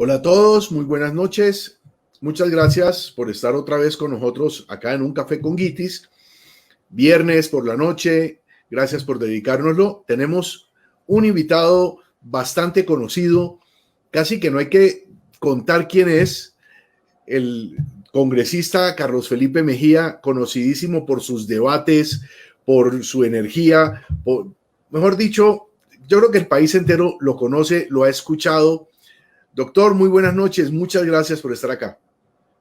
Hola a todos, muy buenas noches. Muchas gracias por estar otra vez con nosotros acá en Un Café con Guitis. Viernes por la noche, gracias por dedicárnoslo. Tenemos un invitado bastante conocido, casi que no hay que contar quién es, el congresista Carlos Felipe Mejía, conocidísimo por sus debates, por su energía, mejor dicho, yo creo que el país entero lo conoce, lo ha escuchado. Doctor, muy buenas noches, muchas gracias por estar acá.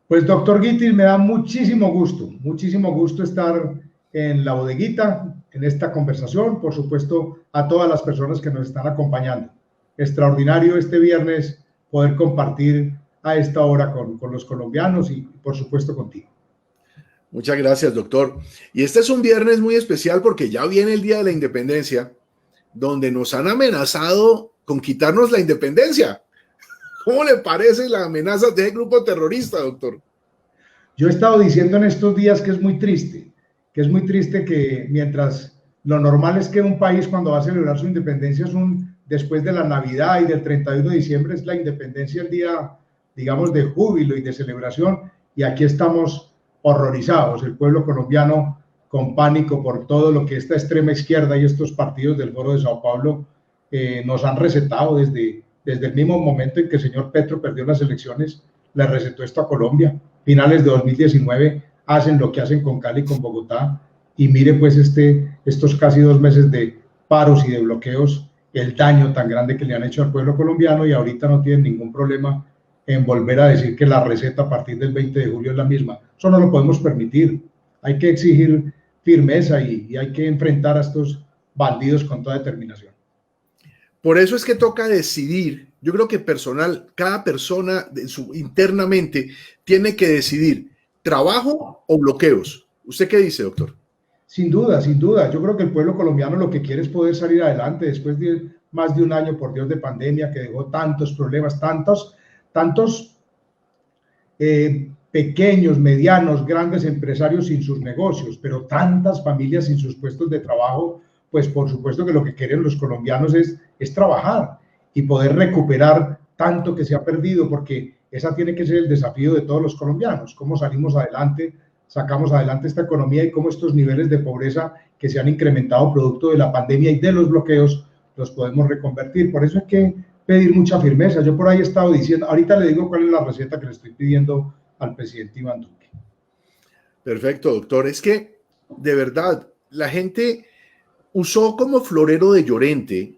Pues doctor Guitis, me da muchísimo gusto estar en la bodeguita, en esta conversación, por supuesto a todas las personas que nos están acompañando. Extraordinario este viernes poder compartir a esta hora con los colombianos y por supuesto contigo. Muchas gracias, doctor. Y este es un viernes muy especial porque ya viene el Día de la Independencia, donde nos han amenazado con quitarnos la independencia. ¿Cómo le parece la amenaza de ese grupo terrorista, doctor? Yo he estado diciendo en estos días que es muy triste que mientras lo normal es que un país cuando va a celebrar su independencia después de la Navidad y del 31 de diciembre es la independencia, el día, digamos, de júbilo y de celebración, y aquí estamos horrorizados, el pueblo colombiano con pánico por todo lo que esta extrema izquierda y estos partidos del Foro de Sao Paulo nos han recetado desde el mismo momento en que el señor Petro perdió las elecciones, le recetó esto a Colombia. Finales de 2019 hacen lo que hacen con Cali y con Bogotá, y mire pues estos casi 2 meses de paros y de bloqueos, el daño tan grande que le han hecho al pueblo colombiano, y ahorita no tienen ningún problema en volver a decir que la receta a partir del 20 de julio es la misma. Eso no lo podemos permitir, hay que exigir firmeza y hay que enfrentar a estos bandidos con toda determinación. Por eso es que toca decidir. Yo creo que cada persona internamente tiene que decidir trabajo o bloqueos. ¿Usted qué dice, doctor? Sin duda, sin duda. Yo creo que el pueblo colombiano lo que quiere es poder salir adelante después de más de un año, por Dios, de pandemia que dejó tantos problemas, tantos pequeños, medianos, grandes empresarios sin sus negocios, pero tantas familias sin sus puestos de trabajo. Pues por supuesto que lo que quieren los colombianos es trabajar y poder recuperar tanto que se ha perdido, porque esa tiene que ser el desafío de todos los colombianos, cómo salimos adelante, sacamos adelante esta economía y cómo estos niveles de pobreza que se han incrementado producto de la pandemia y de los bloqueos los podemos reconvertir. Por eso hay que pedir mucha firmeza. Yo por ahí he estado diciendo, ahorita le digo cuál es la receta que le estoy pidiendo al presidente Iván Duque. Perfecto, doctor. Es que, de verdad, la gente usó como florero de Llorente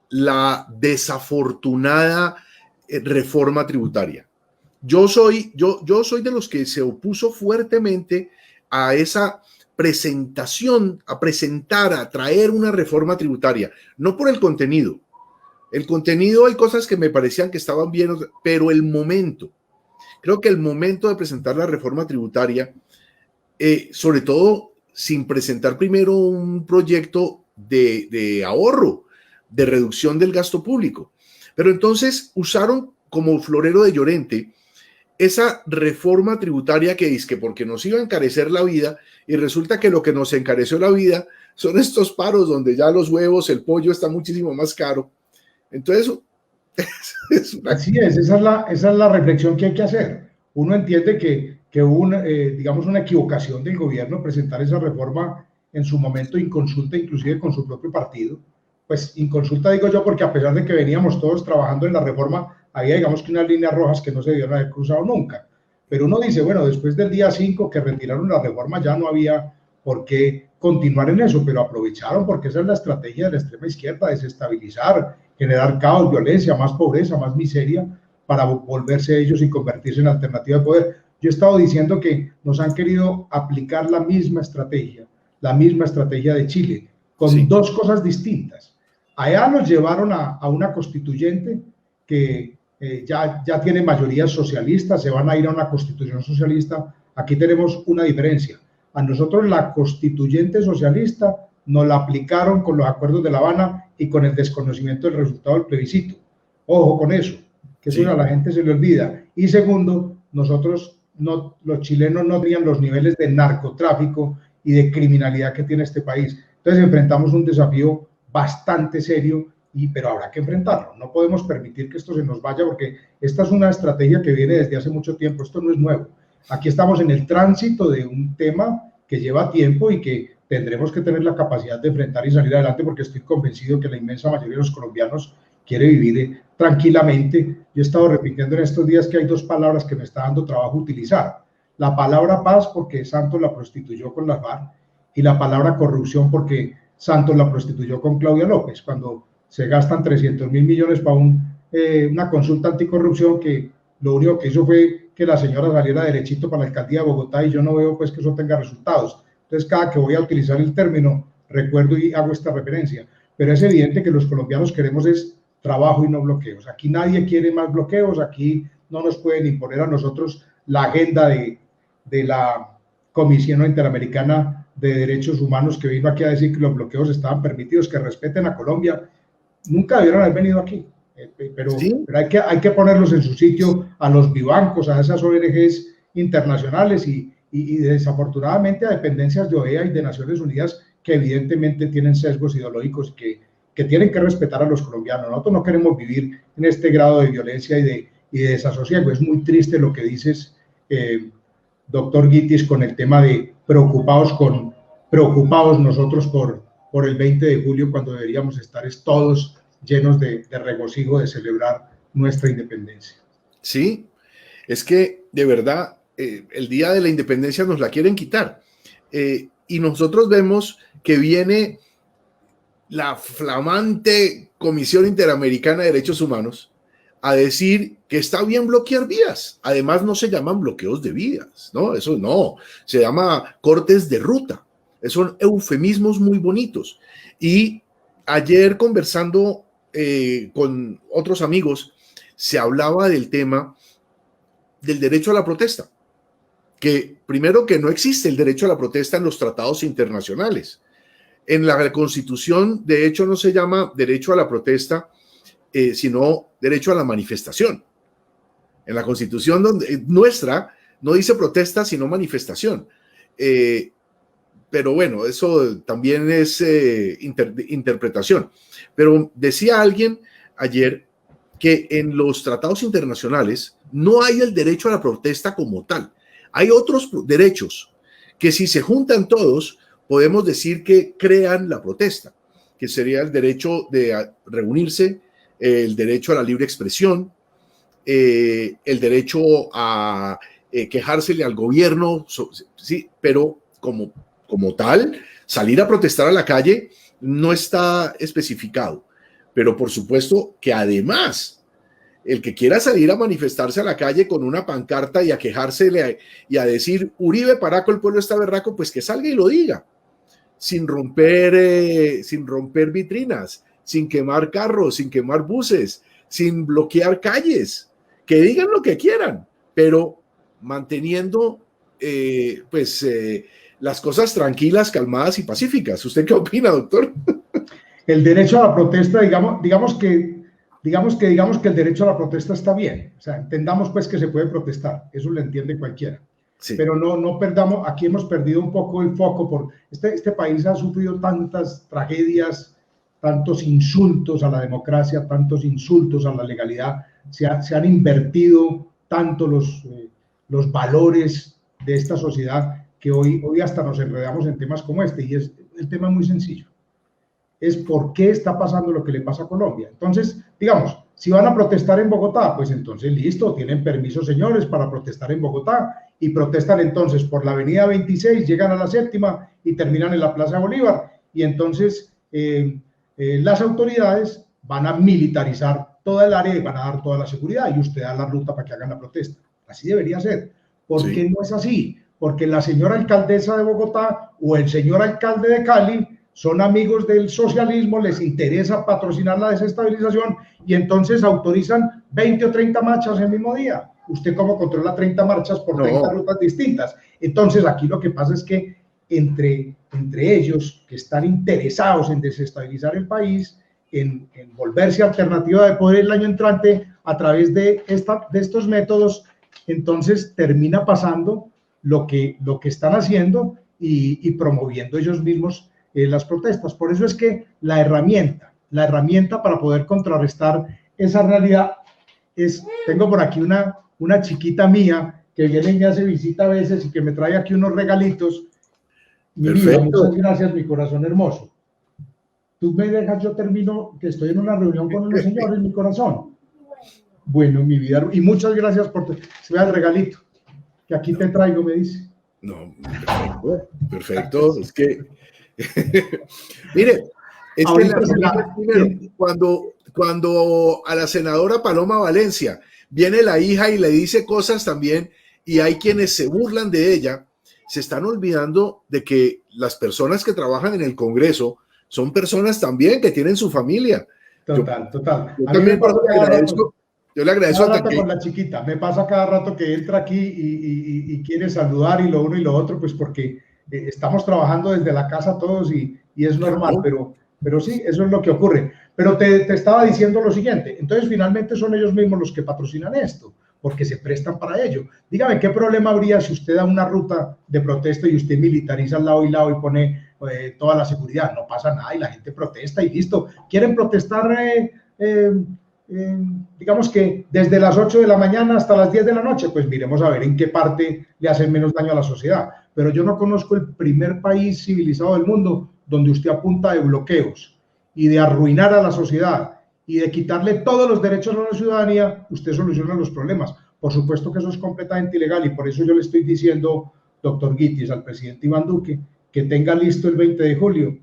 la desafortunada reforma tributaria. Yo soy de los que se opuso fuertemente a esa presentación, a traer una reforma tributaria, no por el contenido. El contenido hay cosas que me parecían que estaban bien, pero creo que el momento de presentar la reforma tributaria, sobre todo sin presentar primero un proyecto de ahorro, de reducción del gasto público. Pero entonces usaron como florero de Llorente esa reforma tributaria que dice que porque nos iba a encarecer la vida, y resulta que lo que nos encareció la vida son estos paros donde ya los huevos, el pollo está muchísimo más caro. Entonces, así es, esa es la reflexión que hay que hacer. Uno entiende que hubo digamos una equivocación del gobierno presentar esa reforma en su momento inconsulta, inclusive con su propio partido. Pues inconsulta digo yo porque a pesar de que veníamos todos trabajando en la reforma, había digamos que unas líneas rojas que no se debieron haber cruzado nunca. Pero uno dice, bueno, después del día 5 que retiraron la reforma ya no había por qué continuar en eso, pero aprovecharon porque esa es la estrategia de la extrema izquierda, desestabilizar, generar caos, violencia, más pobreza, más miseria, para volverse ellos y convertirse en alternativa de poder. Yo he estado diciendo que nos han querido aplicar la misma estrategia de Chile, con sí, dos cosas distintas. Allá nos llevaron a una constituyente que ya tiene mayoría socialista, se van a ir a una constitución socialista. Aquí tenemos una diferencia. A nosotros la constituyente socialista nos la aplicaron con los acuerdos de La Habana y con el desconocimiento del resultado del plebiscito. Ojo con eso, que eso a la gente se le olvida. Y segundo, nosotros, los chilenos no tenían los niveles de narcotráfico y de criminalidad que tiene este país. Entonces enfrentamos un desafío bastante serio pero habrá que enfrentarlo. No podemos permitir que esto se nos vaya, porque esta es una estrategia que viene desde hace mucho tiempo. Esto no es nuevo. Aquí estamos en el tránsito de un tema que lleva tiempo y que tendremos que tener la capacidad de enfrentar y salir adelante, porque estoy convencido que la inmensa mayoría de los colombianos quiere vivir tranquilamente. Yo he estado repitiendo en estos días que hay dos palabras que me está dando trabajo utilizar. La palabra paz, porque Santos la prostituyó con las FARC, y la palabra corrupción, porque Santos la prostituyó con Claudia López, cuando se gastan 300.000 millones para una consulta anticorrupción que lo único que hizo fue que la señora saliera derechito para la alcaldía de Bogotá, y yo no veo pues que eso tenga resultados. Entonces, cada que voy a utilizar el término, recuerdo y hago esta referencia. Pero es evidente que los colombianos queremos es trabajo y no bloqueos. Aquí nadie quiere más bloqueos, aquí no nos pueden imponer a nosotros la agenda de la Comisión Interamericana de Derechos Humanos, que vino aquí a decir que los bloqueos estaban permitidos, que respeten a Colombia. Nunca debieron haber venido aquí, pero, ¿sí? Pero hay que ponerlos en su sitio, a los bibancos, a esas ONGs internacionales y desafortunadamente a dependencias de OEA y de Naciones Unidas, que evidentemente tienen sesgos ideológicos que tienen que respetar a los colombianos. Nosotros no queremos vivir en este grado de violencia y de desasosiego. Es muy triste lo que dices, doctor Guitis, con el tema de preocupados nosotros por el 20 de julio, cuando deberíamos estar todos llenos de regocijo de celebrar nuestra independencia. Sí, es que de verdad el día de la independencia nos la quieren quitar, y nosotros vemos que viene la flamante Comisión Interamericana de Derechos Humanos a decir que está bien bloquear vías. Además, no se llaman bloqueos de vías, ¿no? Eso no, se llama cortes de ruta. Son eufemismos muy bonitos. Y ayer, conversando con otros amigos, se hablaba del tema del derecho a la protesta, que primero, que no existe el derecho a la protesta en los tratados internacionales. En la Constitución, de hecho, no se llama derecho a la protesta, sino derecho a la manifestación. En la Constitución nuestra no dice protesta, sino manifestación. Pero bueno, eso también es interpretación. Pero decía alguien ayer que en los tratados internacionales no hay el derecho a la protesta como tal. Hay otros derechos que, si se juntan todos, podemos decir que crean la protesta, que sería el derecho de reunirse, el derecho a la libre expresión, el derecho a quejársele al gobierno, sí, pero como tal, salir a protestar a la calle no está especificado. Pero por supuesto que además, el que quiera salir a manifestarse a la calle con una pancarta y a quejársele y a decir Uribe, Paraco, el pueblo está berraco, pues que salga y lo diga, sin romper vitrinas, sin quemar carros, sin quemar buses, sin bloquear calles, que digan lo que quieran, pero manteniendo las cosas tranquilas, calmadas y pacíficas. ¿Usted qué opina, doctor? El derecho a la protesta, digamos que el derecho a la protesta está bien. O sea, entendamos pues que se puede protestar, eso lo entiende cualquiera. Sí. Pero no perdamos, aquí hemos perdido un poco el foco, por este país ha sufrido tantas tragedias, tantos insultos a la democracia, tantos insultos a la legalidad, se han invertido tanto los valores de esta sociedad que hoy hasta nos enredamos en temas como este, y el tema es muy sencillo. Es por qué está pasando lo que le pasa a Colombia. Entonces, digamos, si van a protestar en Bogotá, pues entonces listo, tienen permiso, señores, para protestar en Bogotá, y protestan entonces por la avenida 26, llegan a la séptima y terminan en la Plaza Bolívar, y entonces las autoridades van a militarizar toda el área y van a dar toda la seguridad, y usted da la ruta para que hagan la protesta. Así debería ser. ¿Por qué no es así? Porque la señora alcaldesa de Bogotá o el señor alcalde de Cali son amigos del socialismo, les interesa patrocinar la desestabilización y entonces autorizan 20 o 30 marchas el mismo día. ¿Usted cómo controla 30 marchas por 30 rutas distintas? Entonces aquí lo que pasa es que entre ellos, que están interesados en desestabilizar el país, en volverse alternativa de poder el año entrante a través de estos métodos, entonces termina pasando lo que están haciendo y promoviendo ellos mismos las protestas. Por eso es que la herramienta la herramienta para poder contrarrestar esa realidad tengo por aquí una chiquita mía que viene y me hace visita a veces y que me trae aquí unos regalitos. Mi vida, muchas gracias, mi corazón hermoso. Tú me dejas, yo termino, que estoy en una reunión con unos señores, mi corazón. Bueno, mi vida, y muchas gracias por el regalito, que aquí te traigo, me dice. No, perfecto. Es que, mire, es que cuando a la senadora Paloma Valencia viene la hija y le dice cosas también, y hay quienes se burlan de ella, se están olvidando de que las personas que trabajan en el Congreso son personas también que tienen su familia. Total. Yo también le agradezco cada rato con la chiquita. Me pasa cada rato que entra aquí y quiere saludar y lo uno y lo otro, pues porque estamos trabajando desde la casa todos y es normal, pero sí, eso es lo que ocurre. Pero te estaba diciendo lo siguiente, entonces finalmente son ellos mismos los que patrocinan esto, porque se prestan para ello. Dígame, ¿qué problema habría si usted da una ruta de protesta y usted militariza al lado y lado y pone toda la seguridad? No pasa nada y la gente protesta y listo. ¿Quieren protestar, digamos que desde las 8 de la mañana hasta las 10 de la noche? Pues miremos a ver en qué parte le hacen menos daño a la sociedad. Pero yo no conozco el primer país civilizado del mundo donde usted a punta de bloqueos y de arruinar a la sociedad y de quitarle todos los derechos a la ciudadanía, usted soluciona los problemas. Por supuesto que eso es completamente ilegal y por eso yo le estoy diciendo, doctor Guitis, al presidente Iván Duque, que tenga listo el 20 de julio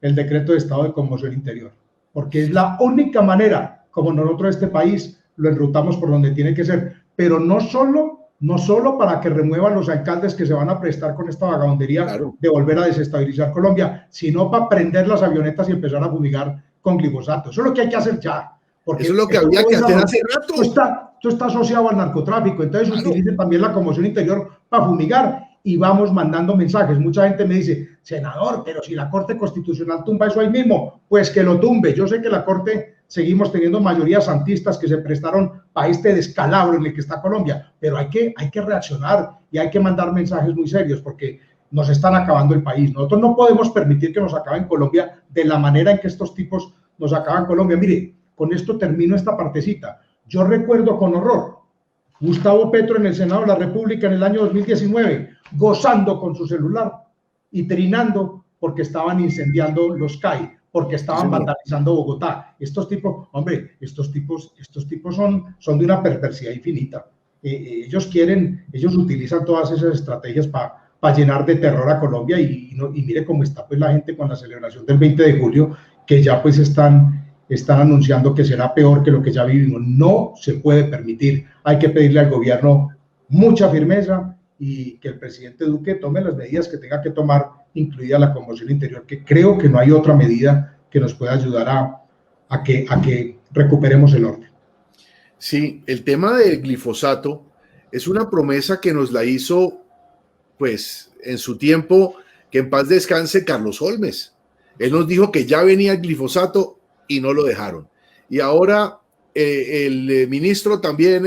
el decreto de estado de conmoción interior, porque es la única manera como nosotros este país lo enrutamos por donde tiene que ser, pero no solo para que remuevan los alcaldes que se van a prestar con esta vagabundería de volver a desestabilizar Colombia, sino para prender las avionetas y empezar a fumigar con glifosato. Eso es lo que hay que hacer ya. Porque eso es lo que había que hacer hace rato. Esto está asociado al narcotráfico, entonces utilicen también la conmoción interior para fumigar y vamos mandando mensajes. Mucha gente me dice, senador, pero si la Corte Constitucional tumba eso ahí mismo, pues que lo tumbe. Yo sé que la Corte seguimos teniendo mayorías santistas que se prestaron para este descalabro en el que está Colombia, pero hay que reaccionar y hay que mandar mensajes muy serios porque nos están acabando el país. Nosotros no podemos permitir que nos acaben Colombia de la manera en que estos tipos nos acaban Colombia. Mire, con esto termino esta partecita. Yo recuerdo con horror Gustavo Petro en el Senado de la República en el año 2019, gozando con su celular y trinando porque estaban incendiando los CAI, porque estaban vandalizando Bogotá. Estos tipos, hombre, estos tipos son de una perversidad infinita. Ellos utilizan todas esas estrategias para llenar de terror a Colombia y mire cómo está pues la gente con la celebración del 20 de julio, que ya pues están anunciando que será peor que lo que ya vivimos. No se puede permitir. Hay que pedirle al gobierno mucha firmeza y que el presidente Duque tome las medidas que tenga que tomar, incluida la conmoción interior, que creo que no hay otra medida que nos pueda ayudar a que recuperemos el orden. Sí, el tema del glifosato es una promesa que nos la hizo, pues, en su tiempo, que en paz descanse Carlos Holmes. Él nos dijo que ya venía el glifosato y no lo dejaron. Y ahora el ministro también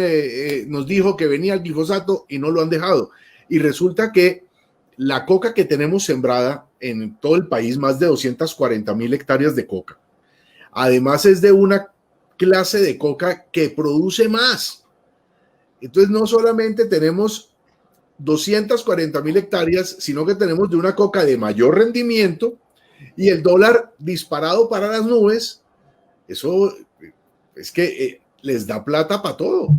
nos dijo que venía el glifosato y no lo han dejado. Y resulta que la coca que tenemos sembrada en todo el país, más de 240,000 hectáreas de coca, además es de una clase de coca que produce más. Entonces no solamente tenemos 240,000 hectáreas, sino que tenemos de una coca de mayor rendimiento y el dólar disparado para las nubes. Eso es que les da plata para todo.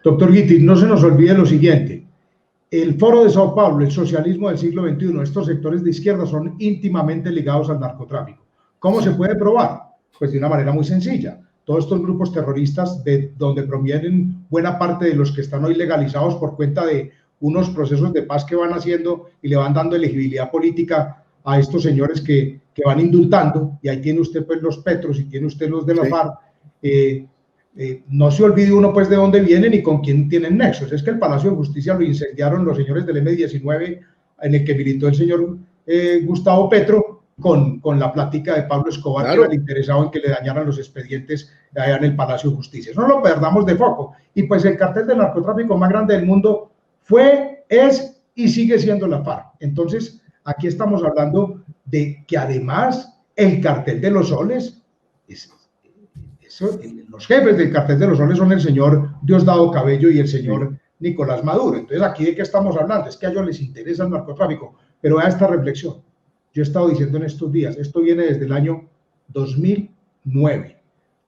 Doctor Guitis, no se nos olvide lo siguiente. El Foro de Sao Paulo, el socialismo del siglo XXI, estos sectores de izquierda son íntimamente ligados al narcotráfico. ¿Cómo se puede probar? Pues de una manera muy sencilla. Todos estos grupos terroristas de donde provienen buena parte de los que están hoy legalizados por cuenta de unos procesos de paz que van haciendo y le van dando elegibilidad política a estos señores que van indultando, y ahí tiene usted pues los Petros y tiene usted los de la FARC. No se olvide uno pues de dónde vienen y con quién tienen nexos. Es que el Palacio de Justicia lo incendiaron los señores del M-19, en el que militó el señor Gustavo Petro, con la plática de Pablo Escobar, claro, que era el interesado en que le dañaran los expedientes allá en el Palacio de Justicia. No lo perdamos de foco. Y pues el cartel de narcotráfico más grande del mundo fue, es y sigue siendo la FARC. Entonces, aquí estamos hablando de que además El cartel de los soles, los jefes del cartel de los soles son el señor Diosdado Cabello y el señor Nicolás Maduro. Entonces, ¿aquí de qué estamos hablando? Es que a ellos les interesa el narcotráfico. Pero a esta reflexión, yo he estado diciendo en estos días, esto viene desde el año 2009,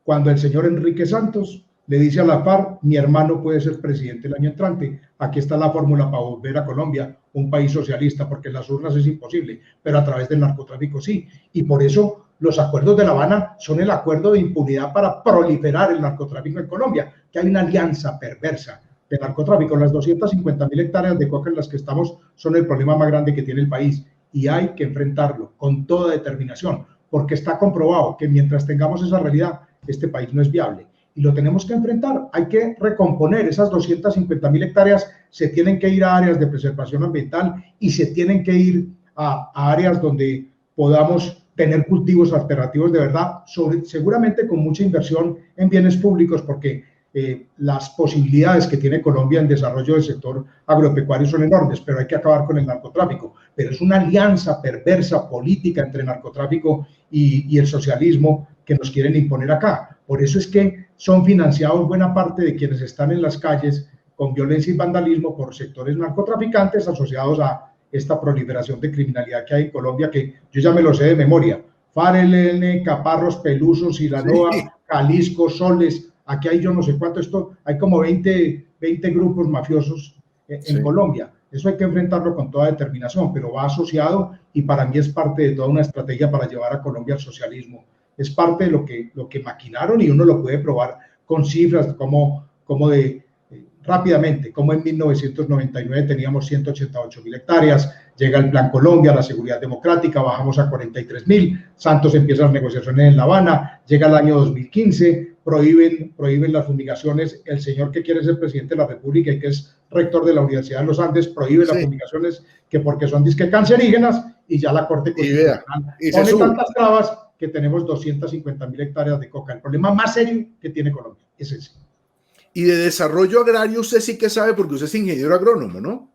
cuando el señor Enrique Santos le dice a la FARC, mi hermano puede ser presidente el año entrante, aquí está la fórmula para volver a Colombia, un país socialista, porque en las urnas es imposible, pero a través del narcotráfico sí. Y por eso los acuerdos de La Habana son el acuerdo de impunidad para proliferar el narcotráfico en Colombia, que hay una alianza perversa de narcotráfico. Las 250.000 hectáreas de coca en las que estamos son el problema más grande que tiene el país y hay que enfrentarlo con toda determinación, porque está comprobado que mientras tengamos esa realidad, este país no es viable. Y lo tenemos que enfrentar, hay que recomponer esas 250.000 hectáreas, se tienen que ir a áreas de preservación ambiental y se tienen que ir a áreas donde podamos tener cultivos alternativos de verdad, seguramente con mucha inversión en bienes públicos, porque las posibilidades que tiene Colombia en desarrollo del sector agropecuario son enormes, pero hay que acabar con el narcotráfico. Pero es una alianza perversa política entre narcotráfico y el socialismo que nos quieren imponer acá. Por eso es que son financiados buena parte de quienes están en las calles con violencia y vandalismo por sectores narcotraficantes asociados a esta proliferación de criminalidad que hay en Colombia, que yo ya me lo sé de memoria. FARC, ELN, Caparros, Pelusos, Sinaloa, Jalisco, Soles, aquí hay yo no sé cuánto, hay como 20 grupos mafiosos en Colombia. Eso hay que enfrentarlo con toda determinación, pero va asociado y para mí es parte de toda una estrategia para llevar a Colombia al socialismo. Es parte de lo que maquinaron y uno lo puede probar con cifras rápidamente, como en 1999 teníamos 188.000 hectáreas, llega el Plan Colombia, la seguridad democrática, bajamos a 43.000, Santos empieza las negociaciones en La Habana, llega el año 2015, prohíben las fumigaciones, el señor que quiere ser presidente de la República y que es rector de la Universidad de los Andes, prohíbe las fumigaciones que porque son disque cancerígenas y ya la Corte Constitucional pone tantas trabas que tenemos 250.000 hectáreas de coca. El problema más serio que tiene Colombia es ese. Y de desarrollo agrario usted sí que sabe porque usted es ingeniero agrónomo, ¿no?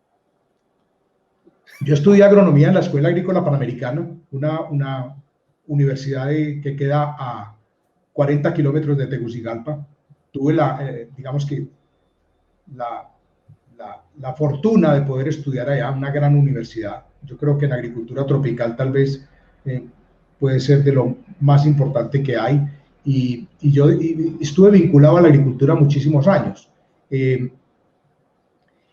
Yo estudié agronomía en la Escuela Agrícola Panamericana, una universidad que queda a 40 kilómetros de Tegucigalpa. Tuve la fortuna de poder estudiar allá, una gran universidad. Yo creo que en agricultura tropical tal vez puede ser de lo más importante que hay. Y yo estuve vinculado a la agricultura muchísimos años.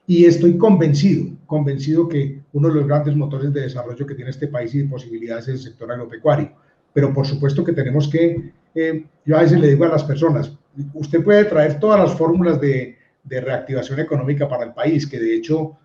Y estoy convencido que uno de los grandes motores de desarrollo que tiene este país y de posibilidades es el sector agropecuario. Pero por supuesto que tenemos que, yo a veces le digo a las personas, usted puede traer todas las fórmulas de reactivación económica para el país, que de hecho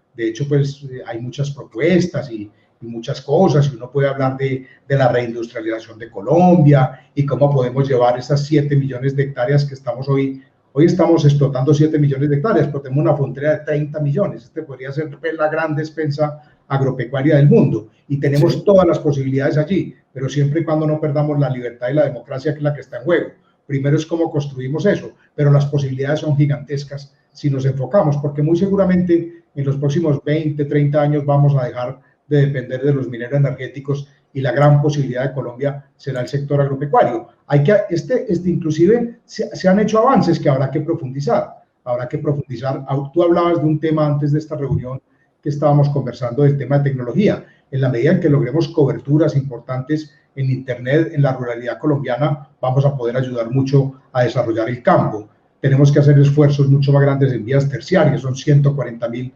pues hay muchas propuestas y muchas cosas, y uno puede hablar de la reindustrialización de Colombia y cómo podemos llevar esas 7 millones de hectáreas que estamos hoy estamos explotando 7 millones de hectáreas, pero tenemos una frontera de 30 millones, podría ser la gran despensa agropecuaria del mundo, y tenemos todas las posibilidades allí, pero siempre y cuando no perdamos la libertad y la democracia, que es la que está en juego. Primero es cómo construimos eso, pero las posibilidades son gigantescas si nos enfocamos, porque muy seguramente en los próximos 20, 30 años vamos a dejar de depender de los mineros energéticos y la gran posibilidad de Colombia será el sector agropecuario. Inclusive se han hecho avances que habrá que profundizar. Tú hablabas de un tema antes de esta reunión que estábamos conversando, del tema de tecnología. En la medida en que logremos coberturas importantes en Internet, en la ruralidad colombiana, vamos a poder ayudar mucho a desarrollar el campo. Tenemos que hacer esfuerzos mucho más grandes en vías terciarias, son 140.000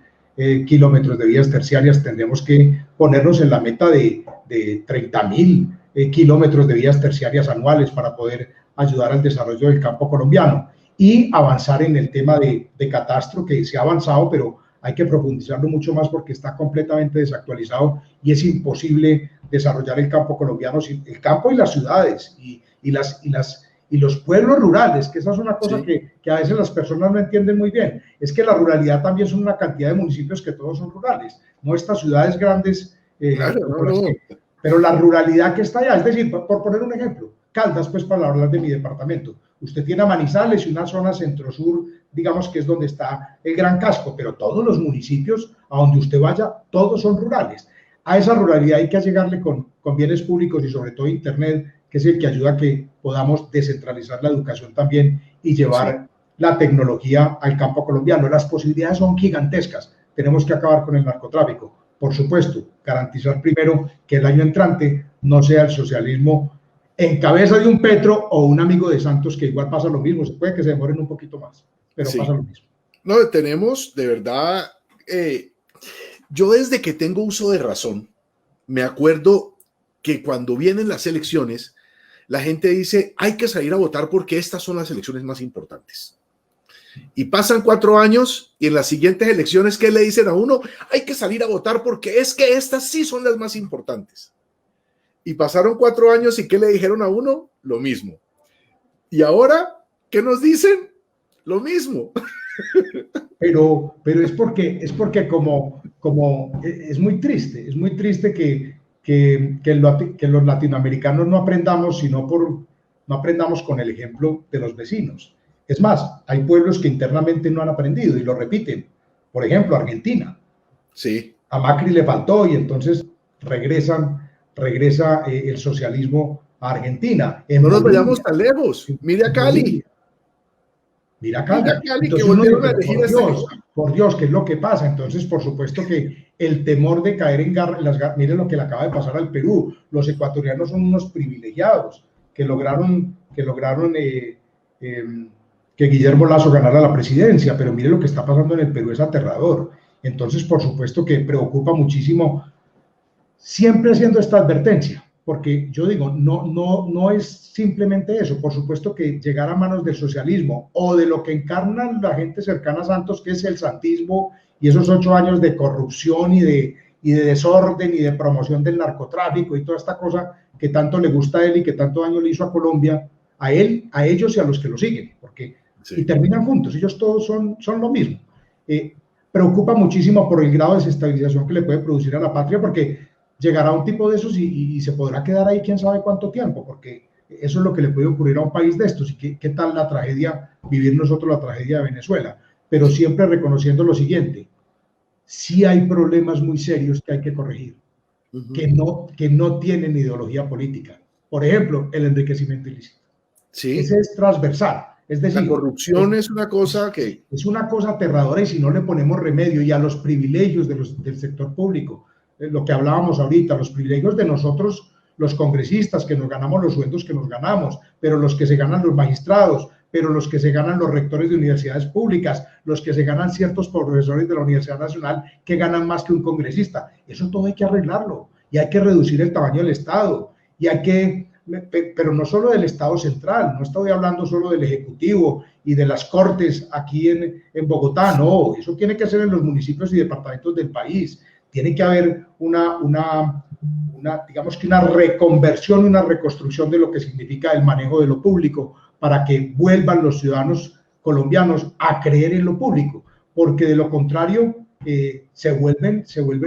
kilómetros de vías terciarias, tendremos que ponernos en la meta de 30.000 kilómetros de vías terciarias anuales para poder ayudar al desarrollo del campo colombiano y avanzar en el tema de catastro, que se ha avanzado, pero hay que profundizarlo mucho más porque está completamente desactualizado y es imposible desarrollar el campo colombiano, el campo y las ciudades y los pueblos rurales, que esa es una cosa que a veces las personas no entienden muy bien. Es que la ruralidad también son una cantidad de municipios que todos son rurales, no estas ciudades grandes, pero la ruralidad que está allá, es decir, por poner un ejemplo, Caldas, pues para hablar de mi departamento, usted tiene a Manizales y una zona centro-sur, digamos que es donde está el Gran Casco, pero todos los municipios a donde usted vaya, todos son rurales. A esa ruralidad hay que llegarle con bienes públicos y sobre todo Internet que es el que ayuda a que podamos descentralizar la educación también y llevar la tecnología al campo colombiano. Las posibilidades son gigantescas. Tenemos que acabar con el narcotráfico. Por supuesto, garantizar primero que el año entrante no sea el socialismo en cabeza de un Petro o un amigo de Santos, que igual pasa lo mismo. Se puede que se demoren un poquito más, pero pasa lo mismo. No, tenemos de verdad, yo desde que tengo uso de razón, me acuerdo que cuando vienen las elecciones, la gente dice, hay que salir a votar porque estas son las elecciones más importantes. Y pasan 4 años y en las siguientes elecciones, ¿qué le dicen a uno? Hay que salir a votar porque es que estas sí son las más importantes. Y pasaron 4 años y ¿qué le dijeron a uno? Lo mismo. Y ahora, ¿qué nos dicen? Lo mismo. Pero es porque como es muy triste que los latinoamericanos no aprendamos, no aprendamos con el ejemplo de los vecinos. Es más, hay pueblos que internamente no han aprendido y lo repiten. Por ejemplo, Argentina. Sí. A Macri le faltó y entonces regresa el socialismo a Argentina. No nos vayamos tan lejos. Mire a Cali. Mira Cali. Que volvieron a elegir por Dios, ¿qué es lo que pasa? Entonces, por supuesto que el temor de caer en miren lo que le acaba de pasar al Perú. Los ecuatorianos son unos privilegiados que lograron que Guillermo Lasso ganara la presidencia, pero mire lo que está pasando en el Perú, es aterrador. Entonces, por supuesto que preocupa muchísimo, siempre haciendo esta advertencia, porque yo digo, no es simplemente eso. Por supuesto que llegar a manos del socialismo o de lo que encarna la gente cercana a Santos, que es el santismo y esos 8 años de corrupción y de desorden y de promoción del narcotráfico y toda esta cosa que tanto le gusta a él y que tanto daño le hizo a Colombia, a él, a ellos y a los que lo siguen, porque y terminan juntos, ellos todos son lo mismo. Preocupa muchísimo por el grado de desestabilización que le puede producir a la patria, porque llegará un tipo de esos y se podrá quedar ahí quién sabe cuánto tiempo, porque eso es lo que le puede ocurrir a un país de estos. Y qué tal la tragedia, vivir nosotros la tragedia de Venezuela, pero siempre reconociendo lo siguiente: sí hay problemas muy serios que hay que corregir, que no tienen ideología política. Por ejemplo, el enriquecimiento ilícito. Sí. Ese es transversal. Es decir, la corrupción es una cosa que... Es una cosa aterradora, y si no le ponemos remedio, y a los privilegios del sector público, lo que hablábamos ahorita, los privilegios de nosotros, los congresistas, que nos ganamos los sueldos que nos ganamos, pero los que se ganan los magistrados, pero los que se ganan los rectores de universidades públicas, los que se ganan ciertos profesores de la Universidad Nacional, que ganan más que un congresista. Eso todo hay que arreglarlo, y hay que reducir el tamaño del Estado, y hay que... Pero no solo del Estado central, no estoy hablando solo del Ejecutivo y de las Cortes aquí en Bogotá, no, eso tiene que ser en los municipios y departamentos del país. Tiene que haber digamos que una reconversión, una reconstrucción de lo que significa el manejo de lo público, para que vuelvan los ciudadanos colombianos a creer en lo público, porque de lo contrario se vuelven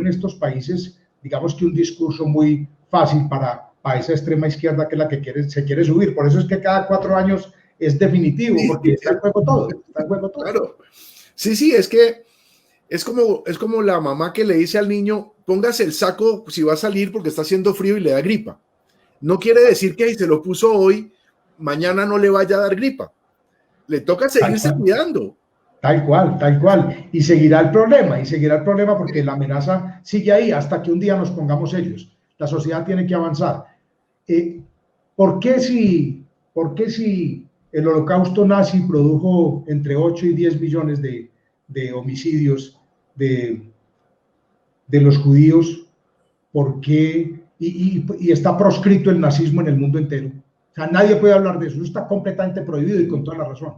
estos países, digamos que un discurso muy fácil para esa extrema izquierda, que es la que se quiere subir. Por eso es que cada 4 años es definitivo, porque está en juego todo, está en juego todo. Claro. Sí, es que es como la mamá que le dice al niño, póngase el saco si va a salir porque está haciendo frío y le da gripa. No quiere decir que si se lo puso hoy, mañana no le vaya a dar gripa. Le toca seguirse cuidando. Tal cual. Y seguirá el problema porque la amenaza sigue ahí hasta que un día nos pongamos serios. La sociedad tiene que avanzar. ¿Por qué si el holocausto nazi produjo entre 8 y 10 millones de homicidios de los judíos? ¿Por qué? Y está proscrito el nazismo en el mundo entero. O sea, nadie puede hablar de eso. Eso está completamente prohibido, y con toda la razón.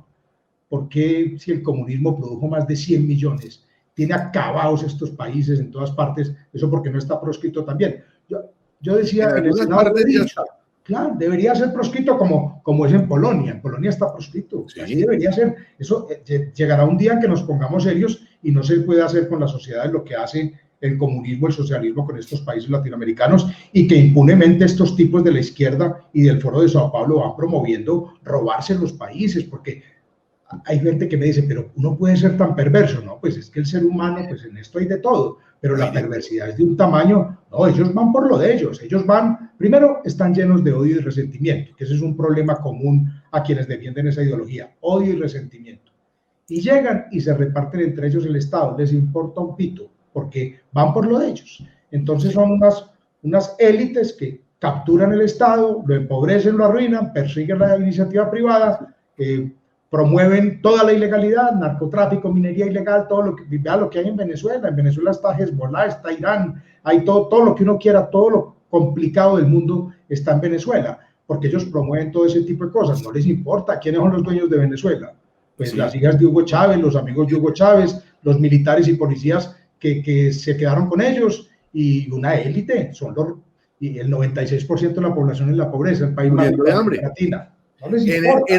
¿Por qué, si el comunismo produjo más de 100 millones, tiene acabados estos países en todas partes? Eso porque no está proscrito también. Yo decía en el Senado, claro, debería ser proscrito como es en Polonia. En Polonia está proscrito. Sí. Así debería ser. Eso llegará un día en que nos pongamos serios, y no se puede hacer con la sociedad lo que hace el comunismo, el socialismo con estos países latinoamericanos, y que impunemente estos tipos de la izquierda y del Foro de Sao Paulo van promoviendo robarse los países, porque hay gente que me dice, pero uno puede ser tan perverso, ¿no? Pues es que el ser humano, pues en esto hay de todo, pero la perversidad es de un tamaño, no, ellos van por lo de ellos van, primero están llenos de odio y resentimiento, que ese es un problema común a quienes defienden esa ideología, odio y resentimiento. Y llegan y se reparten entre ellos el Estado, les importa un pito, porque van por lo de ellos. Entonces son unas élites que capturan el Estado, lo empobrecen, lo arruinan, persiguen la iniciativa privada, promueven toda la ilegalidad, narcotráfico, minería ilegal, todo lo que, vea lo que hay en Venezuela. En Venezuela está Hezbollah, está Irán, hay todo lo que uno quiera, todo lo complicado del mundo está en Venezuela, porque ellos promueven todo ese tipo de cosas, no les importa quiénes son los dueños de Venezuela. Pues sí, las hijas de Hugo Chávez, los amigos de Hugo Chávez, los militares y policías que se quedaron con ellos, y una élite, y el 96% de la población es la pobreza, el país más rico de América Latina. No les importa.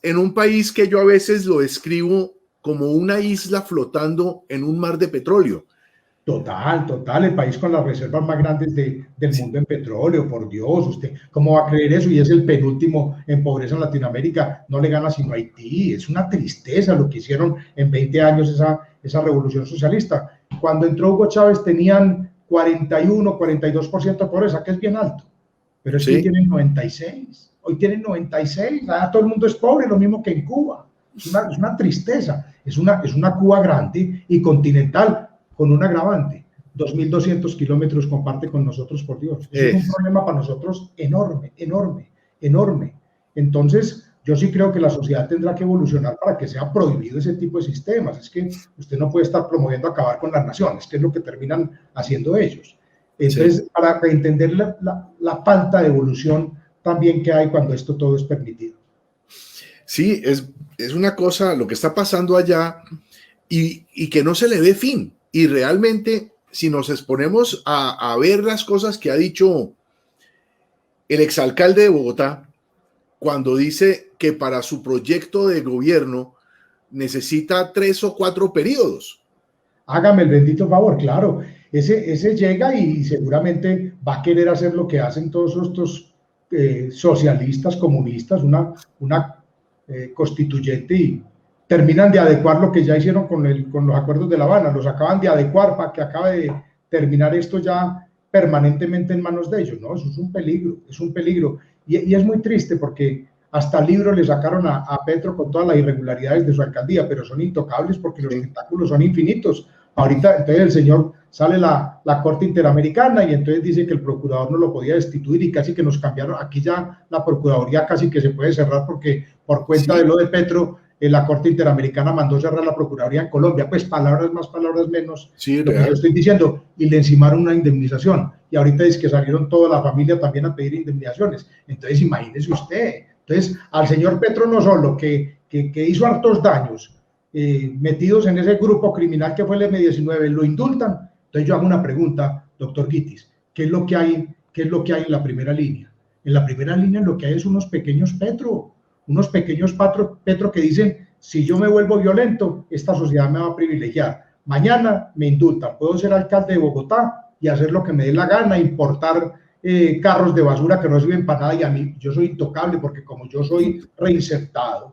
En un país que yo a veces lo describo como una isla flotando en un mar de petróleo. Total, el país con las reservas más grandes del mundo en petróleo, por Dios, ¿usted cómo va a creer eso? Y es el penúltimo en pobreza en Latinoamérica, no le gana sino Haití, es una tristeza lo que hicieron en 20 años esa revolución socialista. Cuando entró Hugo Chávez tenían 41, 42% de pobreza, que es bien alto, pero es que hoy tienen 96, ah, todo el mundo es pobre, lo mismo que en Cuba, es una tristeza, es una Cuba grande y continental, con un agravante, 2.200 kilómetros comparte con nosotros, por Dios. Eso es un problema para nosotros enorme. Entonces, yo sí creo que la sociedad tendrá que evolucionar para que sea prohibido ese tipo de sistemas. Es que usted no puede estar promoviendo acabar con las naciones, que es lo que terminan haciendo ellos. Entonces, para entender la falta de evolución también que hay cuando esto todo es permitido. Sí, es una cosa lo que está pasando allá y que no se le ve fin. Y realmente, si nos exponemos a ver las cosas que ha dicho el exalcalde de Bogotá, cuando dice que para su proyecto de gobierno necesita 3 o 4 periodos. Hágame el bendito favor, claro. Ese llega y seguramente va a querer hacer lo que hacen todos estos socialistas, comunistas, una constituyente, y terminan de adecuar lo que ya hicieron con los acuerdos de La Habana, los acaban de adecuar para que acabe de terminar esto ya permanentemente en manos de ellos, ¿no? Eso es un peligro, y es muy triste porque hasta libros le sacaron a Petro con todas las irregularidades de su alcaldía, pero son intocables porque los tentáculos son infinitos. Ahorita, entonces el señor sale la Corte Interamericana y entonces dice que el procurador no lo podía destituir y casi que nos cambiaron. Aquí ya la Procuraduría casi que se puede cerrar porque por cuenta de lo de Petro, la Corte Interamericana mandó cerrar la Procuraduría en Colombia. Pues palabras más, palabras menos, lo que yo estoy diciendo, y le encimaron una indemnización. Y ahorita es que salieron toda la familia también a pedir indemnizaciones. Entonces imagínese usted. Entonces al señor Petro no solo que hizo hartos daños, metidos en ese grupo criminal que fue el M-19, lo indultan. Entonces yo hago una pregunta, doctor Guitis, ¿qué es lo que hay en la primera línea? En la primera línea lo que hay es unos pequeños Petro que dicen, si yo me vuelvo violento, esta sociedad me va a privilegiar. Mañana me indultan, puedo ser alcalde de Bogotá y hacer lo que me dé la gana, importar carros de basura que no sirven para nada, y a mí, yo soy intocable porque como yo soy reinsertado,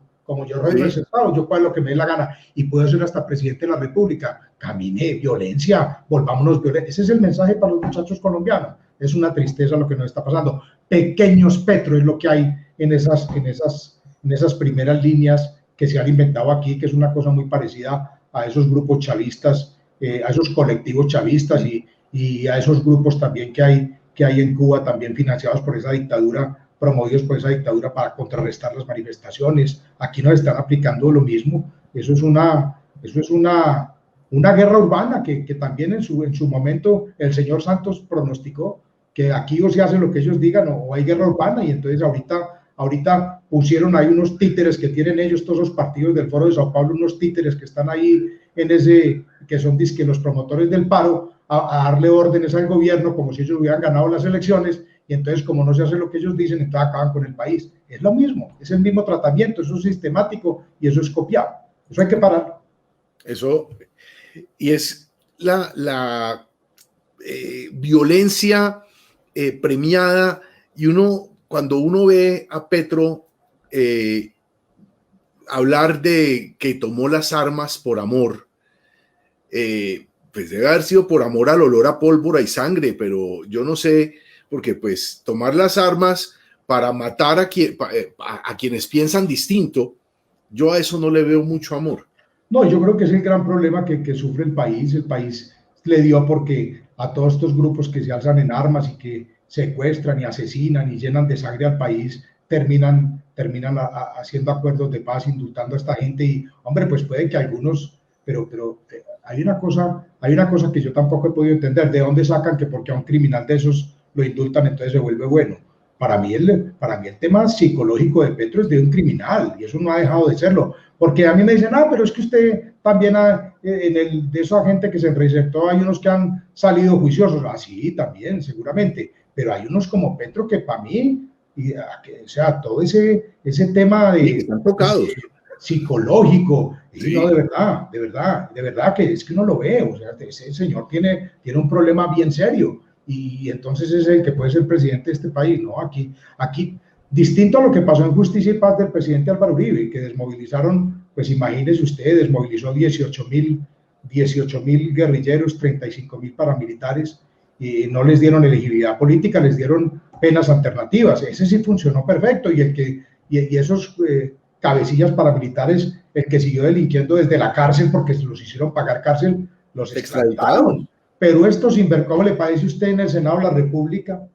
yo puedo lo que me dé la gana y puedo ser hasta presidente de la República. Camine, violencia, volvámonos violentos. Ese es el mensaje para los muchachos colombianos. Es una tristeza lo que nos está pasando. Pequeños Petro es lo que hay en esas primeras líneas que se han inventado aquí, que es una cosa muy parecida a esos grupos chavistas, a esos colectivos chavistas y a esos grupos también que hay en Cuba, también financiados por esa dictadura, promovidos por esa dictadura para contrarrestar las manifestaciones. Aquí nos están aplicando lo mismo. Eso es una guerra urbana que también en su momento el señor Santos pronosticó, que aquí o se hace lo que ellos digan o hay guerra urbana, y entonces ahorita pusieron ahí unos títeres que tienen ellos, todos los partidos del Foro de Sao Paulo, unos títeres que están ahí que son dizque los promotores del paro, a darle órdenes al gobierno como si ellos hubieran ganado las elecciones, y entonces como no se hace lo que ellos dicen, entonces acaban con el país. Es lo mismo, es el mismo tratamiento, eso es sistemático y eso es copiado. Eso hay que parar. Eso, y es la violencia premiada, y cuando uno ve a Petro hablar de que tomó las armas por amor, pues debe haber sido por amor al olor a pólvora y sangre, pero yo no sé, porque pues tomar las armas para matar a quienes piensan distinto, yo a eso no le veo mucho amor. No, yo creo que es el gran problema que sufre el país. El país le dio porque a todos estos grupos que se alzan en armas y que secuestran y asesinan y llenan de sangre al país, terminan haciendo acuerdos de paz, indultando a esta gente. Y, hombre, pues puede que algunos, pero hay una cosa que yo tampoco he podido entender. ¿De dónde sacan que porque a un criminal de esos lo indultan, entonces se vuelve bueno? Para mí el tema psicológico de Petro es de un criminal y eso no ha dejado de serlo. Porque a mí me dicen, pero es que usted también, de esa gente que se reinsertó, hay unos que han salido juiciosos. Sí, también, seguramente. Pero hay unos como Petro que para mí, o sea, todo ese tema Sí, que están tocados. Psicológico, Sí. no, de verdad que es que no lo veo. O sea, ese señor tiene un problema bien serio. Y entonces es el que puede ser presidente de este país, ¿no? Aquí, distinto a lo que pasó en Justicia y Paz del presidente Álvaro Uribe, que desmovilizaron, pues imagínese usted, desmovilizó 18,000 guerrilleros, 35,000 paramilitares, y no les dieron elegibilidad política, les dieron penas alternativas. Ese sí funcionó perfecto, y esos cabecillas paramilitares, el que siguió delinquiendo desde la cárcel, porque los hicieron pagar cárcel, los extraditaron. Pero esto, sin ver cómo le parece a usted en el Senado de la República,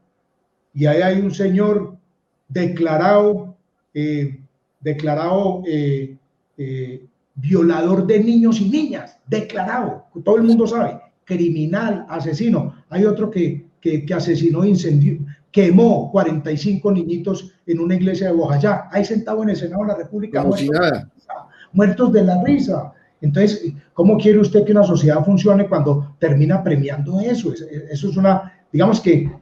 y ahí hay un señor declarado violador de niños y niñas, declarado, todo el mundo sabe, criminal, asesino. Hay otro que asesinó, incendió, quemó 45 niñitos en una iglesia de Bojayá, ahí sentado en el Senado de la República, muertos de la risa. Entonces, ¿cómo quiere usted que una sociedad funcione cuando termina premiando eso? Eso es digamos que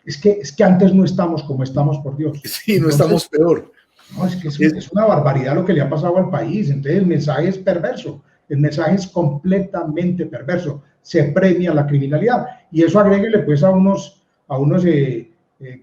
es que antes no estamos como estamos, por Dios. Sí, no estamos peor. No, es que es una barbaridad lo que le ha pasado al país. Entonces, el mensaje es perverso. El mensaje es completamente perverso. Se premia la criminalidad. Y eso agréguele pues a unos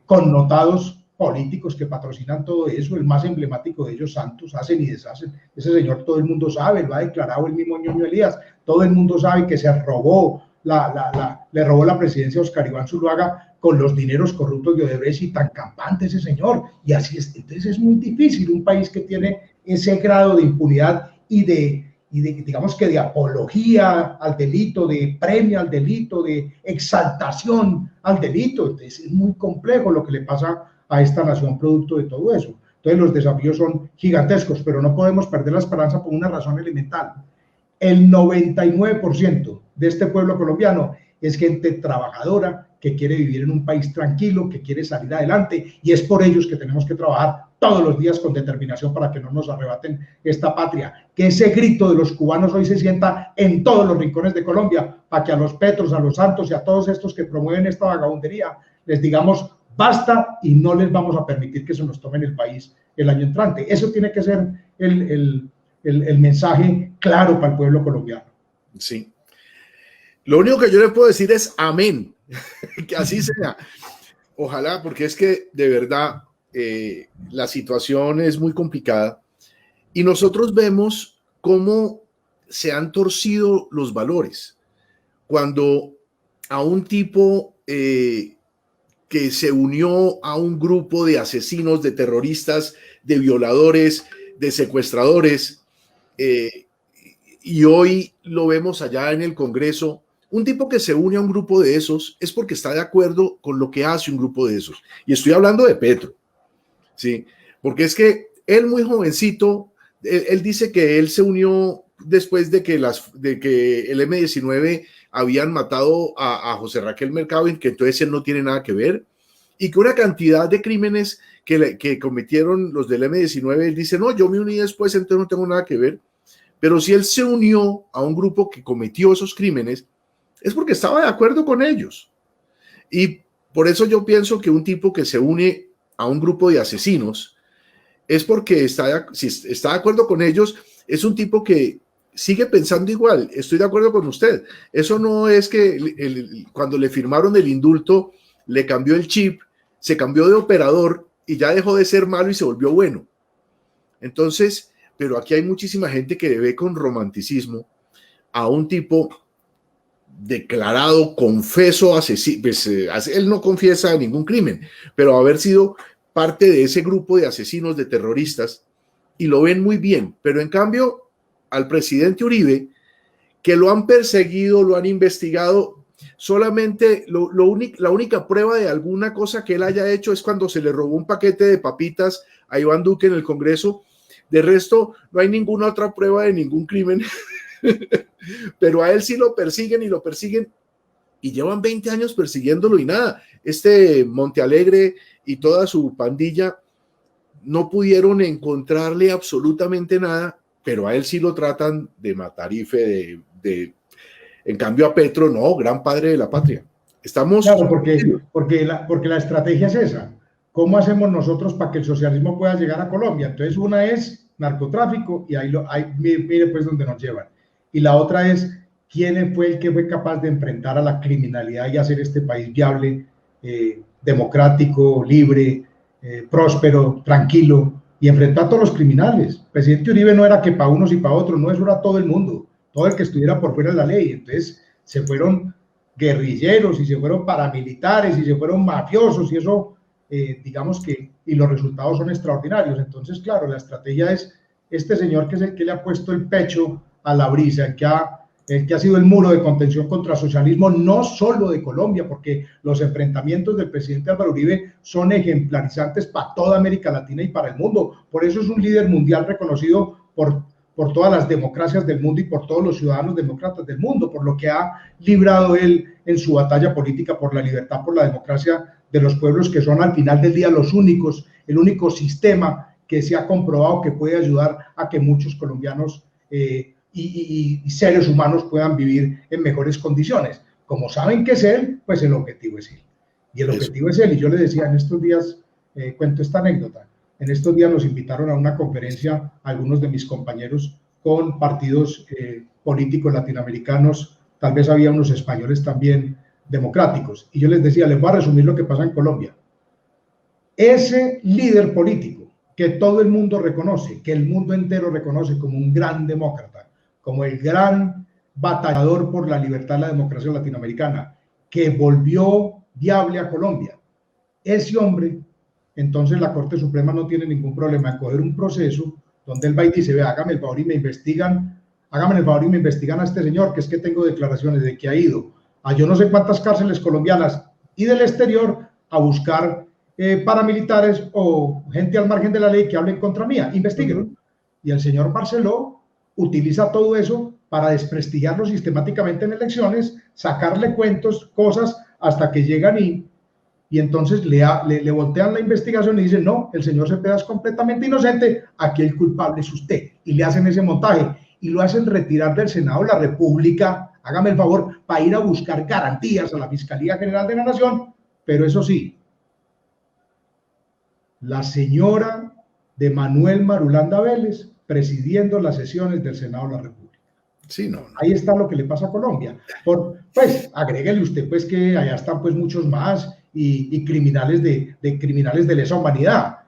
connotados políticos que patrocinan todo eso. El más emblemático de ellos, Santos, hacen y deshacen. Ese señor todo el mundo sabe, lo ha declarado el mismo Ñoño Elías. Todo el mundo sabe que se robó le robó la presidencia a Oscar Iván Zuluaga con los dineros corruptos de Odebrecht, y tan campante ese señor. Y así es. Entonces es muy difícil un país que tiene ese grado de impunidad y digamos que de apología al delito, de premio al delito, de exaltación al delito. Entonces es muy complejo lo que le pasa a esta nación producto de todo eso. Entonces los desafíos son gigantescos, pero no podemos perder la esperanza por una razón elemental. El 99% de este pueblo colombiano es gente trabajadora que quiere vivir en un país tranquilo, que quiere salir adelante, y es por ellos que tenemos que trabajar todos los días con determinación para que no nos arrebaten esta patria. Que ese grito de los cubanos hoy se sienta en todos los rincones de Colombia, para que a los Petros, a los Santos y a todos estos que promueven esta vagabundería les digamos basta, y no les vamos a permitir que se nos tomen el país el año entrante. Eso tiene que ser el mensaje claro para el pueblo colombiano. Sí. Lo único que yo le puedo decir es amén, que así sea. Ojalá, porque es que de verdad la situación es muy complicada y nosotros vemos cómo se han torcido los valores. Cuando a un tipo que se unió a un grupo de asesinos, de terroristas, de violadores, de secuestradores, y hoy lo vemos allá en el Congreso, un tipo que se une a un grupo de esos es porque está de acuerdo con lo que hace un grupo de esos. Y estoy hablando de Petro, ¿sí? Porque es que él muy jovencito, él dice que él se unió después de que el M-19 habían matado a José Raquel Mercado, y que entonces él no tiene nada que ver, y que una cantidad de crímenes que cometieron los del M-19, él dice, no, yo me uní después, entonces no tengo nada que ver. Pero si él se unió a un grupo que cometió esos crímenes, es porque estaba de acuerdo con ellos. Y por eso yo pienso que un tipo que se une a un grupo de asesinos es porque si está de acuerdo con ellos, es un tipo que sigue pensando igual. Estoy de acuerdo con usted. Eso no es que cuando le firmaron el indulto, le cambió el chip, se cambió de operador y ya dejó de ser malo y se volvió bueno. Entonces, pero aquí hay muchísima gente que ve con romanticismo a un tipo declarado, confeso asesino. Pues, él no confiesa ningún crimen, pero haber sido parte de ese grupo de asesinos, de terroristas, y lo ven muy bien. Pero en cambio, al presidente Uribe, que lo han perseguido, lo han investigado, solamente la única prueba de alguna cosa que él haya hecho es cuando se le robó un paquete de papitas a Iván Duque en el Congreso. De resto, no hay ninguna otra prueba de ningún crimen. Pero a él sí lo persiguen y llevan 20 años persiguiéndolo y nada. Montealegre y toda su pandilla no pudieron encontrarle absolutamente nada, pero a él sí lo tratan de matarife, en cambio a Petro, no, gran padre de la patria. Estamos... Claro, porque la estrategia es esa. ¿Cómo hacemos nosotros para que el socialismo pueda llegar a Colombia? Entonces, una es narcotráfico, y ahí mire pues dónde nos llevan. Y la otra es, ¿quién fue el que fue capaz de enfrentar a la criminalidad y hacer este país viable, democrático, libre, próspero, tranquilo, y enfrentar a todos los criminales? El presidente Uribe no era que para unos y para otros, no, eso era todo el mundo, todo el que estuviera por fuera de la ley. Entonces, se fueron guerrilleros y se fueron paramilitares y se fueron mafiosos, y eso, digamos que, y los resultados son extraordinarios. Entonces, claro, la estrategia es este señor que es el que le ha puesto el pecho a la brisa, el que ha sido el muro de contención contra el socialismo, no solo de Colombia, porque los enfrentamientos del presidente Álvaro Uribe son ejemplarizantes para toda América Latina y para el mundo. Por eso es un líder mundial reconocido por todas las democracias del mundo y por todos los ciudadanos demócratas del mundo, por lo que ha librado él en su batalla política por la libertad, por la democracia de los pueblos, que son al final del día el único sistema que se ha comprobado que puede ayudar a que muchos colombianos y seres humanos puedan vivir en mejores condiciones. Como saben que es él, pues el objetivo es él. Y el objetivo es él. Y yo le decía en estos días, cuento esta anécdota, en estos días nos invitaron a una conferencia algunos de mis compañeros con partidos políticos latinoamericanos, tal vez había unos españoles también democráticos, y yo les decía, les voy a resumir lo que pasa en Colombia. Ese líder político que todo el mundo reconoce, que el mundo entero reconoce como un gran demócrata, como el gran batallador por la libertad y la democracia latinoamericana, que volvió viable a Colombia, ese hombre, entonces la Corte Suprema no tiene ningún problema en coger un proceso donde él va y dice, vea, hágame el favor y me investigan a este señor, que es que tengo declaraciones de que ha ido a yo no sé cuántas cárceles colombianas y del exterior a buscar paramilitares o gente al margen de la ley que hablen contra mía, investíguenlo. Y el señor Barceló utiliza todo eso para desprestigiarlo sistemáticamente en elecciones, sacarle cuentos, cosas, hasta que llegan y entonces le voltean la investigación y dicen, no, el señor Cepeda es completamente inocente, aquí el culpable es usted. Y le hacen ese montaje y lo hacen retirar del Senado de la República, hágame el favor, para ir a buscar garantías a la Fiscalía General de la Nación. Pero eso sí, la señora de Manuel Marulanda Vélez presidiendo las sesiones del Senado de la República. Sí, no. Ahí está lo que le pasa a Colombia. Pues agréguele usted pues que allá están pues muchos más y criminales criminales de lesa humanidad,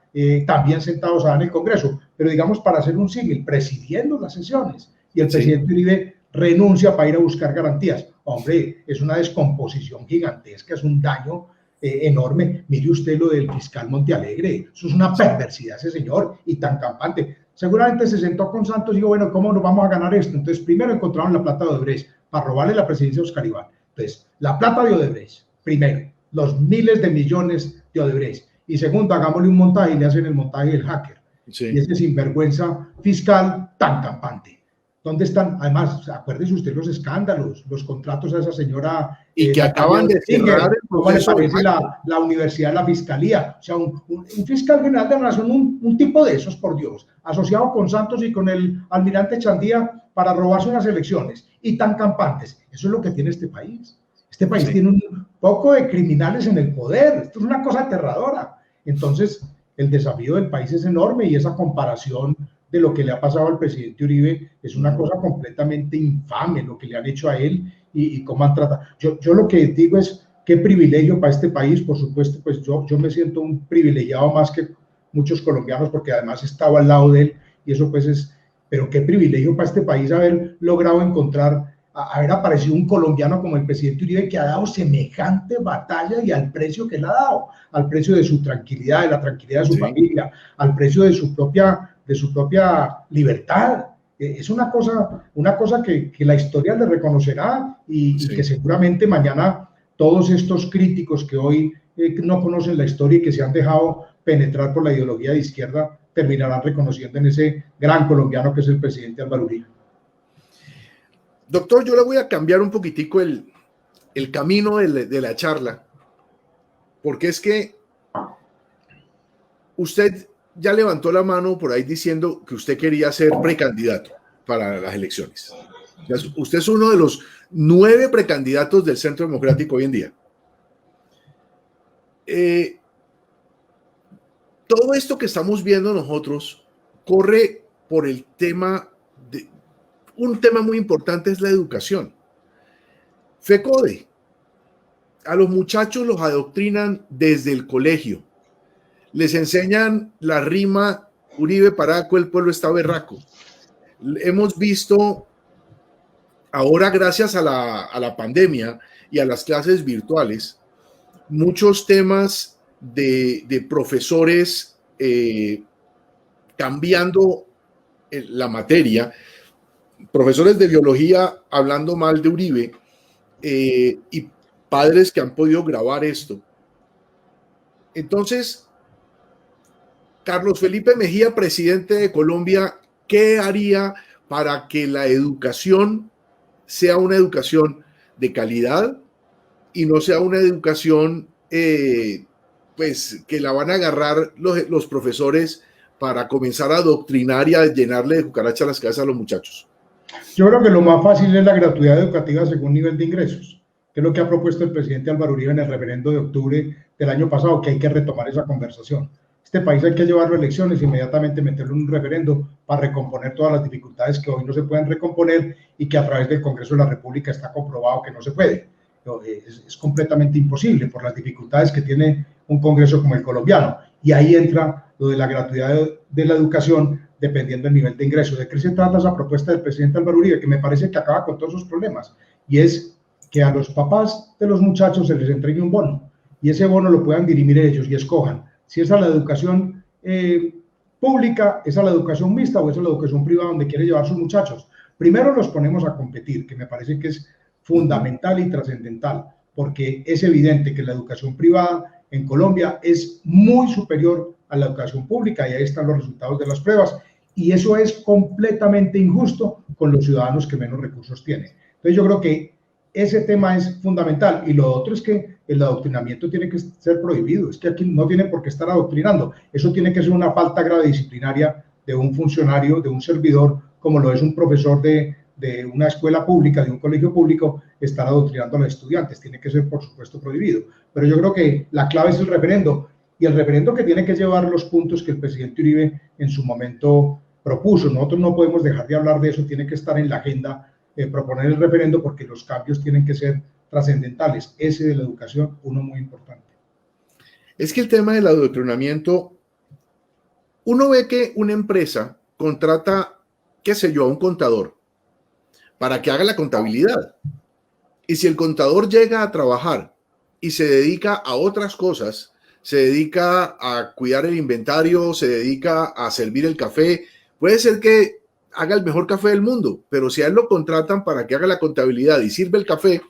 también sentados en el Congreso, pero digamos para hacer un símil, presidiendo las sesiones, y el presidente Uribe renuncia para ir a buscar garantías. Hombre, es una descomposición gigantesca, es un daño enorme. Mire usted lo del fiscal Montealegre, eso es una perversidad ese señor, y tan campante. Seguramente se sentó con Santos y dijo, bueno, ¿cómo nos vamos a ganar esto? Entonces, primero encontraron la plata de Odebrecht para robarle la presidencia a Oscar Iván. Entonces, la plata de Odebrecht, primero, los miles de millones de Odebrecht. Y segundo, hagámosle un montaje y le hacen el montaje del hacker. Sí. Y ese sinvergüenza fiscal tan campante. ¿Dónde están? Además, acuérdese usted los escándalos, los contratos a esa señora. Y que acaban de cerrar. ¿Cómo le parece la universidad, la fiscalía? O sea, un fiscal general de la nación, un tipo de esos, por Dios, asociado con Santos y con el almirante Chandía para robarse unas elecciones y tan campantes. Eso es lo que tiene este país. Este país tiene un poco de criminales en el poder. Esto es una cosa aterradora. Entonces, el desafío del país es enorme y esa comparación de lo que le ha pasado al presidente Uribe es una cosa completamente infame lo que le han hecho a él y cómo han tratado. Yo lo que digo es qué privilegio para este país, por supuesto, pues yo me siento un privilegiado más que muchos colombianos porque además estaba al lado de él y eso pues es, pero qué privilegio para este país haber logrado encontrar, haber aparecido un colombiano como el presidente Uribe, que ha dado semejante batalla y al precio que le ha dado, al precio de su tranquilidad, de la tranquilidad de su familia, al precio de su propia libertad. Es una cosa que la historia le reconocerá y que seguramente mañana todos estos críticos que hoy no conocen la historia y que se han dejado penetrar por la ideología de izquierda terminarán reconociendo en ese gran colombiano que es el presidente Álvaro Uribe. Doctor, yo le voy a cambiar un poquitico el camino de la charla, porque es que usted ya levantó la mano por ahí diciendo que usted quería ser precandidato para las elecciones. Usted es uno de los 9 precandidatos del Centro Democrático hoy en día. Todo esto que estamos viendo nosotros corre por el tema de un tema muy importante, es la educación. FECODE, a los muchachos los adoctrinan desde el colegio, les enseñan la rima Uribe Paraco, el pueblo está berraco. Hemos visto ahora, gracias a la pandemia y a las clases virtuales, muchos temas de profesores cambiando la materia, profesores de biología hablando mal de Uribe y padres que han podido grabar esto. Entonces, Carlos Felipe Mejía, presidente de Colombia, ¿qué haría para que la educación sea una educación de calidad y no sea una educación pues que la van a agarrar los profesores para comenzar a adoctrinar y a llenarle de cucaracha las cabezas a los muchachos? Yo creo que lo más fácil es la gratuidad educativa según nivel de ingresos, que es lo que ha propuesto el presidente Álvaro Uribe en el referendo de octubre del año pasado, que hay que retomar esa conversación. Este país hay que llevarlo a elecciones e inmediatamente meterlo en un referendo para recomponer todas las dificultades que hoy no se pueden recomponer y que a través del Congreso de la República está comprobado que no se puede. Es completamente imposible por las dificultades que tiene un Congreso como el colombiano. Y ahí entra lo de la gratuidad de la educación dependiendo del nivel de ingreso. ¿De qué se trata esa propuesta del presidente Álvaro Uribe? Que me parece que acaba con todos esos problemas. Y es que a los papás de los muchachos se les entregue un bono y ese bono lo puedan dirimir ellos y escojan si es a la educación pública, es a la educación mixta o es a la educación privada donde quiere llevar sus muchachos. Primero los ponemos a competir, que me parece que es fundamental y trascendental, porque es evidente que la educación privada en Colombia es muy superior a la educación pública y ahí están los resultados de las pruebas y eso es completamente injusto con los ciudadanos que menos recursos tienen. Entonces yo creo que ese tema es fundamental y lo otro es que el adoctrinamiento tiene que ser prohibido, es que aquí no tiene por qué estar adoctrinando, eso tiene que ser una falta grave disciplinaria de un funcionario, de un servidor, como lo es un profesor de una escuela pública, de un colegio público, estar adoctrinando a los estudiantes, tiene que ser por supuesto prohibido, pero yo creo que la clave es el referendo y el referendo que tiene que llevar los puntos que el presidente Uribe en su momento propuso, nosotros no podemos dejar de hablar de eso, tiene que estar en la agenda proponer el referendo porque los cambios tienen que ser trascendentales. Ese de la educación, uno muy importante. Es que el tema del adoctrinamiento, uno ve que una empresa contrata, qué sé yo, a un contador para que haga la contabilidad. Y si el contador llega a trabajar y se dedica a otras cosas, se dedica a cuidar el inventario, se dedica a servir el café, puede ser que haga el mejor café del mundo, pero si a él lo contratan para que haga la contabilidad y sirve el café,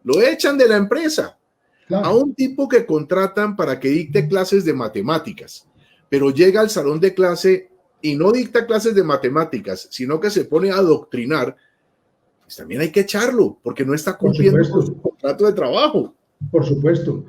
lo echan de la empresa. Claro. A un tipo que contratan para que dicte clases de matemáticas, pero llega al salón de clase y no dicta clases de matemáticas, sino que se pone a adoctrinar, pues también hay que echarlo, porque no está cumpliendo con su contrato de trabajo. Por supuesto,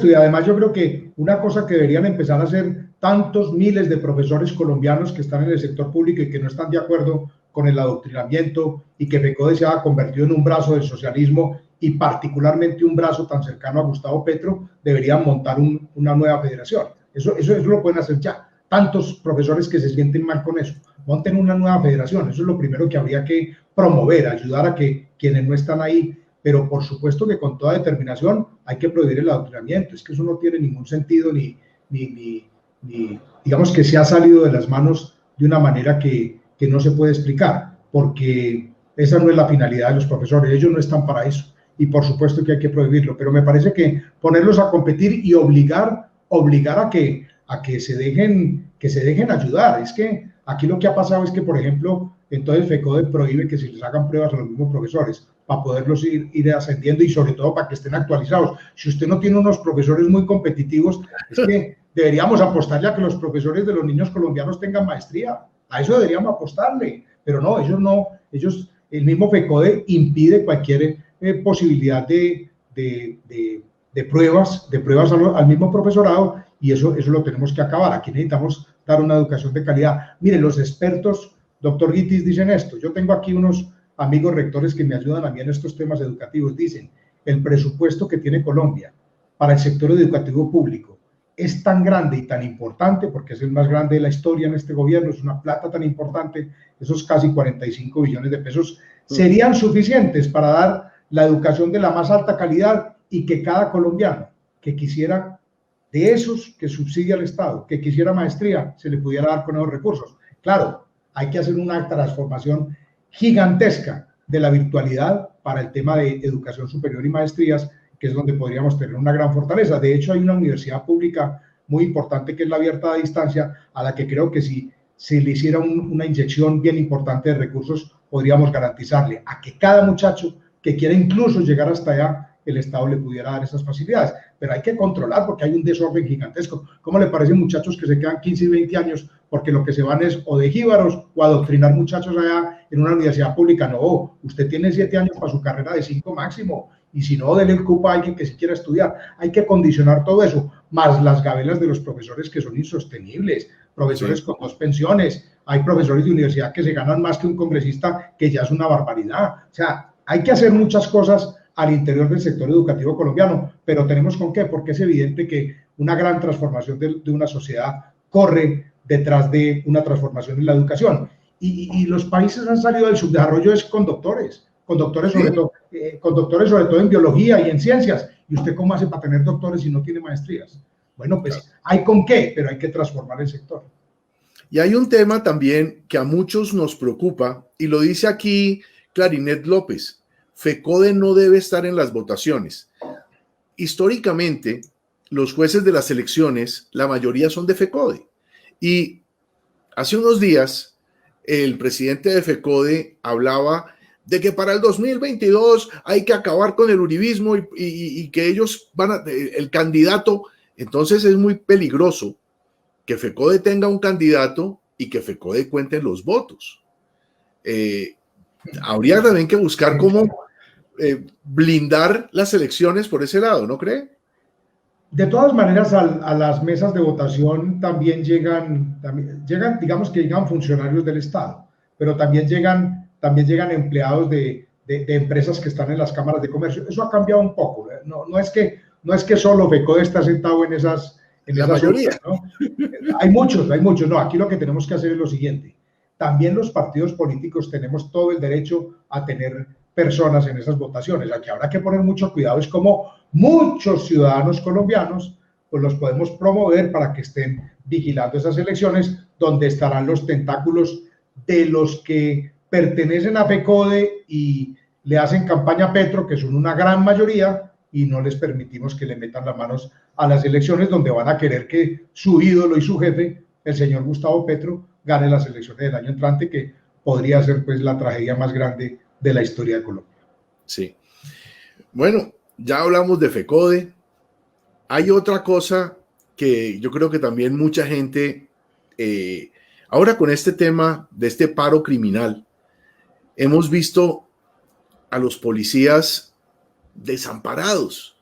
y además yo creo que una cosa que deberían empezar a hacer tantos miles de profesores colombianos que están en el sector público y que no están de acuerdo con el adoctrinamiento y que FECODE se ha convertido en un brazo del socialismo y particularmente un brazo tan cercano a Gustavo Petro, deberían montar una nueva federación. Eso lo pueden hacer ya. Tantos profesores que se sienten mal con eso, monten una nueva federación. Eso es lo primero que habría que promover, ayudar a que quienes no están ahí, pero por supuesto que con toda determinación hay que prohibir el adoctrinamiento. Es que eso no tiene ningún sentido ni digamos que se ha salido de las manos de una manera que no se puede explicar, porque esa no es la finalidad de los profesores, ellos no están para eso, y por supuesto que hay que prohibirlo, pero me parece que ponerlos a competir y obligar a que se dejen ayudar. Es que aquí lo que ha pasado es que, por ejemplo, entonces FECODE prohíbe que se les hagan pruebas a los mismos profesores para poderlos ir ascendiendo y sobre todo para que estén actualizados. Si usted no tiene unos profesores muy competitivos, es que deberíamos apostarle a que los profesores de los niños colombianos tengan maestría. A eso deberíamos apostarle, pero no, el mismo FECODE impide cualquier posibilidad de pruebas al mismo profesorado, y eso lo tenemos que acabar. Aquí necesitamos dar una educación de calidad. Mire, los expertos, doctor Guitis, dicen esto. Yo tengo aquí unos amigos rectores que me ayudan a mí en estos temas educativos. Dicen, el presupuesto que tiene Colombia para el sector educativo público es tan grande y tan importante, porque es el más grande de la historia en este gobierno, es una plata tan importante, esos casi 45 billones de pesos serían suficientes para dar la educación de la más alta calidad, y que cada colombiano que quisiera, de esos que subsidia el Estado, que quisiera maestría, se le pudiera dar con esos recursos. Claro, hay que hacer una transformación gigantesca de la virtualidad para el tema de educación superior y maestrías, que es donde podríamos tener una gran fortaleza. De hecho, hay una universidad pública muy importante que es la abierta a distancia, a la que creo que si se le hiciera una inyección bien importante de recursos, podríamos garantizarle a que cada muchacho que quiera incluso llegar hasta allá, el Estado le pudiera dar esas facilidades. Pero hay que controlar, porque hay un desorden gigantesco. ¿Cómo le parecen muchachos que se quedan 15 y 20 años porque lo que se van es o de jíbaros o a adoctrinar muchachos allá en una universidad pública? No, usted tiene 7 años para su carrera de 5 máximo, y si no, denle el cupo a alguien que si quiera estudiar. Hay que condicionar todo eso, más las gabelas de los profesores que son insostenibles, profesores con 2 pensiones. Hay profesores de universidad que se ganan más que un congresista, que ya es una barbaridad. O sea, hay que hacer muchas cosas al interior del sector educativo colombiano, pero tenemos con qué, porque es evidente que una gran transformación de una sociedad corre detrás de una transformación en la educación. Y los países han salido del subdesarrollo es con doctores sobre todo en biología y en ciencias. ¿Y usted cómo hace para tener doctores si no tiene maestrías? Bueno, pues hay con qué, pero hay que transformar el sector. Y hay un tema también que a muchos nos preocupa, y lo dice aquí Clarinet López: FECODE no debe estar en las votaciones. Históricamente, los jueces de las elecciones, la mayoría son de FECODE. Y hace unos días, el presidente de FECODE hablaba de que para el 2022 hay que acabar con el uribismo y que ellos el candidato. Entonces es muy peligroso que FECODE tenga un candidato y que FECODE cuente los votos. Habría también que buscar cómo blindar las elecciones por ese lado, ¿no cree? De todas maneras, a las mesas de votación también llegan, digamos que llegan funcionarios del Estado, pero también llegan empleados de empresas que están en las cámaras de comercio. Eso ha cambiado un poco. No es que solo FECODE está sentado en esas mayoría. Urnas, ¿no? Hay muchos. No, aquí lo que tenemos que hacer es lo siguiente. También los partidos políticos tenemos todo el derecho a tener personas en esas votaciones. Aquí habrá que poner mucho cuidado, es como muchos ciudadanos colombianos, pues los podemos promover para que estén vigilando esas elecciones, donde estarán los tentáculos de los que pertenecen a FECODE y le hacen campaña a Petro, que son una gran mayoría, y no les permitimos que le metan las manos a las elecciones, donde van a querer que su ídolo y su jefe, el señor Gustavo Petro, gane las elecciones del año entrante, que podría ser pues la tragedia más grande de la historia de Colombia. Sí. Bueno, ya hablamos de FECODE. Hay otra cosa que yo creo que también mucha gente, ahora con este tema de este paro criminal, hemos visto a los policías desamparados.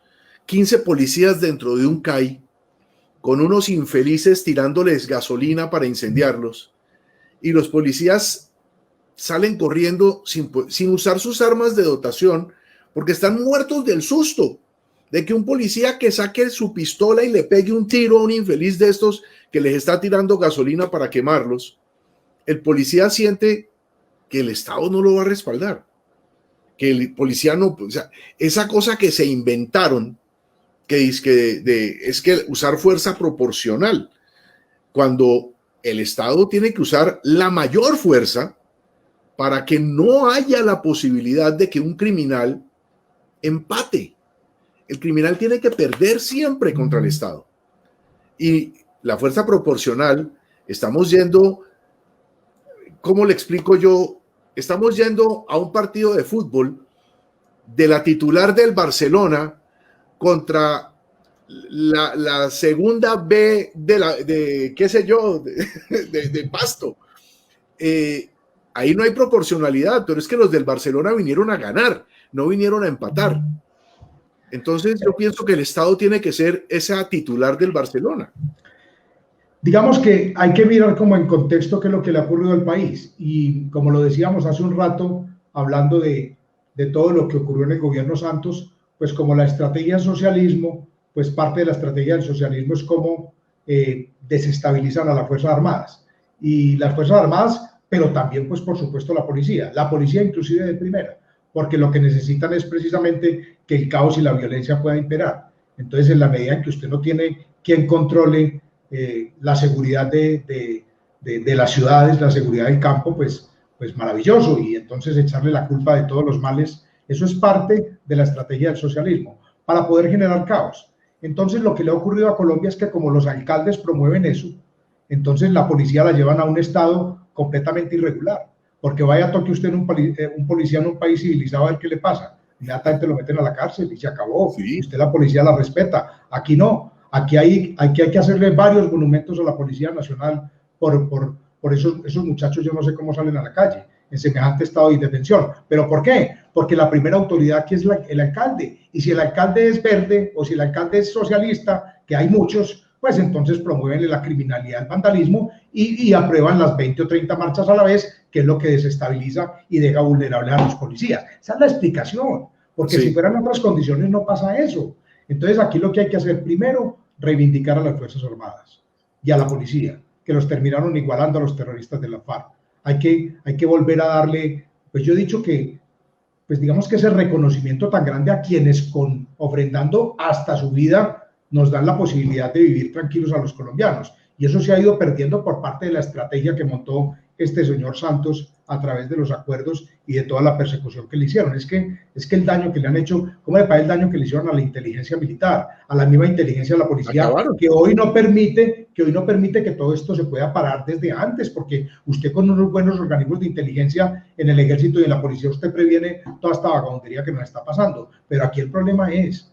15 policías dentro de un CAI, con unos infelices tirándoles gasolina para incendiarlos, y los policías salen corriendo sin usar sus armas de dotación, porque están muertos del susto de que un policía que saque su pistola y le pegue un tiro a un infeliz de estos que les está tirando gasolina para quemarlos. El policía siente que el Estado no lo va a respaldar, que el policía no, o sea, esa cosa que se inventaron, que es que usar fuerza proporcional, cuando el Estado tiene que usar la mayor fuerza para que no haya la posibilidad de que un criminal empate. El criminal tiene que perder siempre contra el Estado. Y la fuerza proporcional, estamos yendo, ¿cómo le explico yo? Estamos yendo a un partido de fútbol de la titular del Barcelona contra la segunda B de qué sé yo, de Pasto. Ahí no hay proporcionalidad, pero es que los del Barcelona vinieron a ganar, no vinieron a empatar. Entonces yo pienso que el Estado tiene que ser esa titular del Barcelona. Digamos que hay que mirar como en contexto qué es lo que le ha ocurrido al país. Y como lo decíamos hace un rato, hablando de todo lo que ocurrió en el gobierno Santos, pues como la estrategia del socialismo, pues parte de la estrategia del socialismo es cómo desestabilizan a las Fuerzas Armadas. Y las Fuerzas Armadas, pero también pues por supuesto la policía inclusive de primera, porque lo que necesitan es precisamente que el caos y la violencia puedan imperar. Entonces, en la medida en que usted no tiene quien controle la seguridad de las ciudades, la seguridad del campo, pues maravilloso, y entonces echarle la culpa de todos los males, eso es parte de la estrategia del socialismo, para poder generar caos. Entonces, lo que le ha ocurrido a Colombia es que como los alcaldes promueven eso, entonces la policía la llevan a un estado completamente irregular, porque vaya toque usted un policía en un país civilizado a ver qué le pasa, inmediatamente lo meten a la cárcel y se acabó, sí. Usted la policía la respeta, aquí no. Aquí hay que hacerle varios monumentos a la Policía Nacional por esos muchachos, yo no sé cómo salen a la calle en semejante estado de indefensión. ¿Pero por qué? Porque la primera autoridad aquí es el alcalde. Y si el alcalde es verde o si el alcalde es socialista, que hay muchos, pues entonces promueven la criminalidad, el vandalismo y aprueban las 20 o 30 marchas a la vez, que es lo que desestabiliza y deja vulnerables a los policías. Esa es la explicación, porque sí. Si fueran otras condiciones no pasa eso. Entonces aquí lo que hay que hacer primero, reivindicar a las Fuerzas Armadas y a la policía, que los terminaron igualando a los terroristas de la FARC. Hay que volver a darle, pues yo he dicho que, pues digamos que ese reconocimiento tan grande a quienes ofrendando hasta su vida nos dan la posibilidad de vivir tranquilos a los colombianos. Y eso se ha ido perdiendo por parte de la estrategia que montó este señor Santos a través de los acuerdos y de toda la persecución que le hicieron. Es que el daño que le han hecho, ¿cómo le parece el daño que le hicieron a la inteligencia militar, a la misma inteligencia de la policía, que hoy no permite que todo esto se pueda parar desde antes? Porque usted con unos buenos organismos de inteligencia en el ejército y en la policía, usted previene toda esta vagabundería que nos está pasando. Pero aquí el problema es,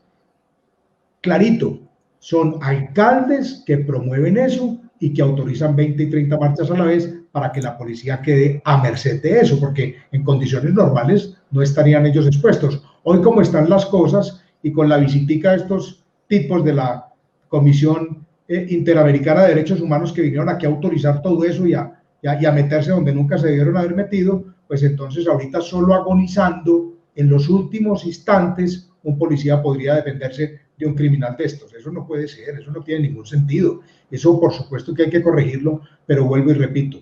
clarito, son alcaldes que promueven eso y que autorizan 20 y 30 marchas a la vez para que la policía quede a merced de eso, porque en condiciones normales no estarían ellos expuestos. Hoy, como están las cosas, y con la visitica de estos tipos de la Comisión Interamericana de Derechos Humanos que vinieron aquí a autorizar todo eso y a meterse donde nunca se debieron haber metido, pues entonces ahorita solo agonizando en los últimos instantes, un policía podría defenderse de un criminal de estos. Eso no puede ser, eso no tiene ningún sentido. Eso por supuesto que hay que corregirlo, pero vuelvo y repito,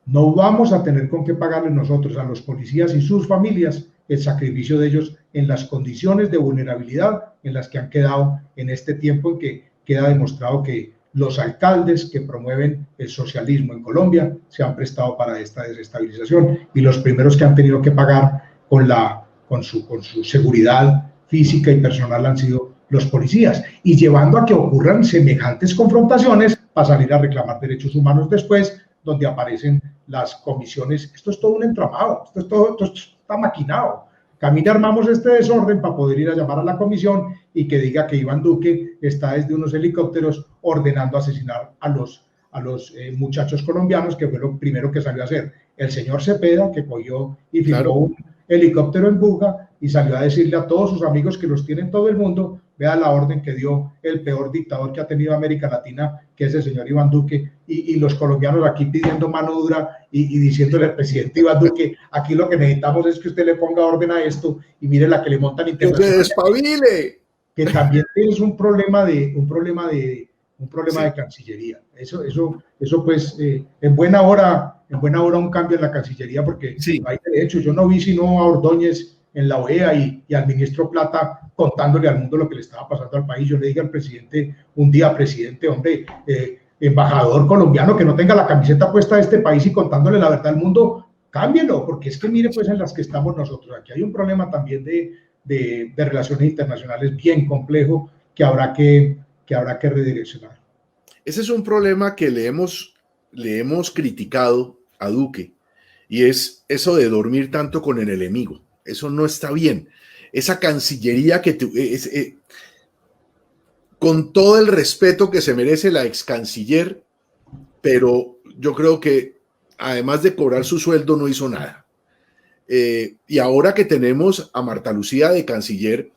no vamos a tener con qué pagarle nosotros a los policías y sus familias el sacrificio de ellos en las condiciones de vulnerabilidad en las que han quedado en este tiempo en que queda demostrado que los alcaldes que promueven el socialismo en Colombia se han prestado para esta desestabilización, y los primeros que han tenido que pagar con su seguridad física y personal han sido los policías, y llevando a que ocurran semejantes confrontaciones para salir a reclamar derechos humanos después, donde aparecen las comisiones. Esto es todo un entramado, esto está maquinado. Camina, armamos este desorden para poder ir a llamar a la comisión y que diga que Iván Duque está desde unos helicópteros ordenando asesinar a los muchachos colombianos, que fue lo primero que salió a hacer el señor Cepeda, que cogió y filmó un helicóptero en Buga y salió a decirle a todos sus amigos que los tiene en todo el mundo, vea la orden que dio el peor dictador que ha tenido América Latina, que es el señor Iván Duque, y los colombianos aquí pidiendo mano dura y diciéndole al presidente Iván Duque, aquí lo que necesitamos es que usted le ponga orden a esto, y mire la que le montan internacional. ¡Que se despabile! Que también es un problema de Cancillería. Eso pues, en buena hora un cambio en la Cancillería, porque no hay derecho. Yo no vi sino a Ordóñez en la OEA y al ministro Plata contándole al mundo lo que le estaba pasando al país. Yo le dije al presidente un día, presidente, hombre, embajador colombiano que no tenga la camiseta puesta de este país y contándole la verdad al mundo, cámbielo, porque es que mire pues en las que estamos nosotros. Aquí hay un problema también de relaciones internacionales bien complejo que habrá que redireccionar. Ese es un problema que le hemos criticado a Duque, y es eso de dormir tanto con el enemigo. Eso no está bien. Esa cancillería con todo el respeto que se merece la ex canciller, pero yo creo que además de cobrar su sueldo no hizo nada. Y ahora que tenemos a Marta Lucía de canciller,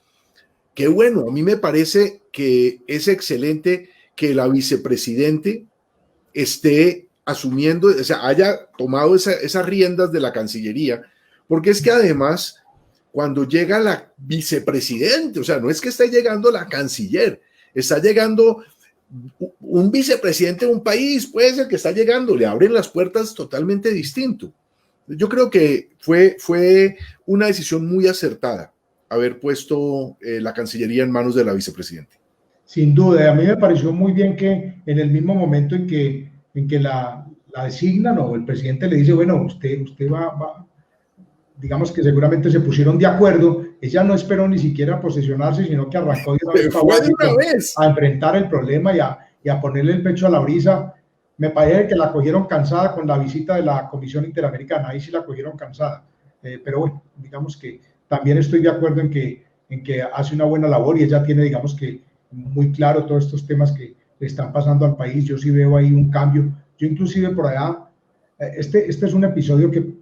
qué bueno, a mí me parece que es excelente que la vicepresidente esté asumiendo, o sea, haya tomado esas riendas de la Cancillería, porque es que además, cuando llega la vicepresidente, o sea, no es que esté llegando la canciller, está llegando un vicepresidente de un país, puede ser que está llegando, le abren las puertas totalmente distinto. Yo creo que fue una decisión muy acertada haber puesto la Cancillería en manos de la vicepresidenta. Sin duda, a mí me pareció muy bien que en el mismo momento en que la designan o el presidente le dice, bueno, usted va, digamos que seguramente se pusieron de acuerdo, ella no esperó ni siquiera posesionarse, sino que arrancó de una vez a enfrentar el problema y a ponerle el pecho a la brisa. Me parece que la cogieron cansada con la visita de la Comisión Interamericana, ahí sí la cogieron cansada, pero bueno, digamos que también estoy de acuerdo en que hace una buena labor y ella tiene, digamos que, muy claro todos estos temas que le están pasando al país. Yo sí veo ahí un cambio. Yo inclusive por allá, este es un episodio que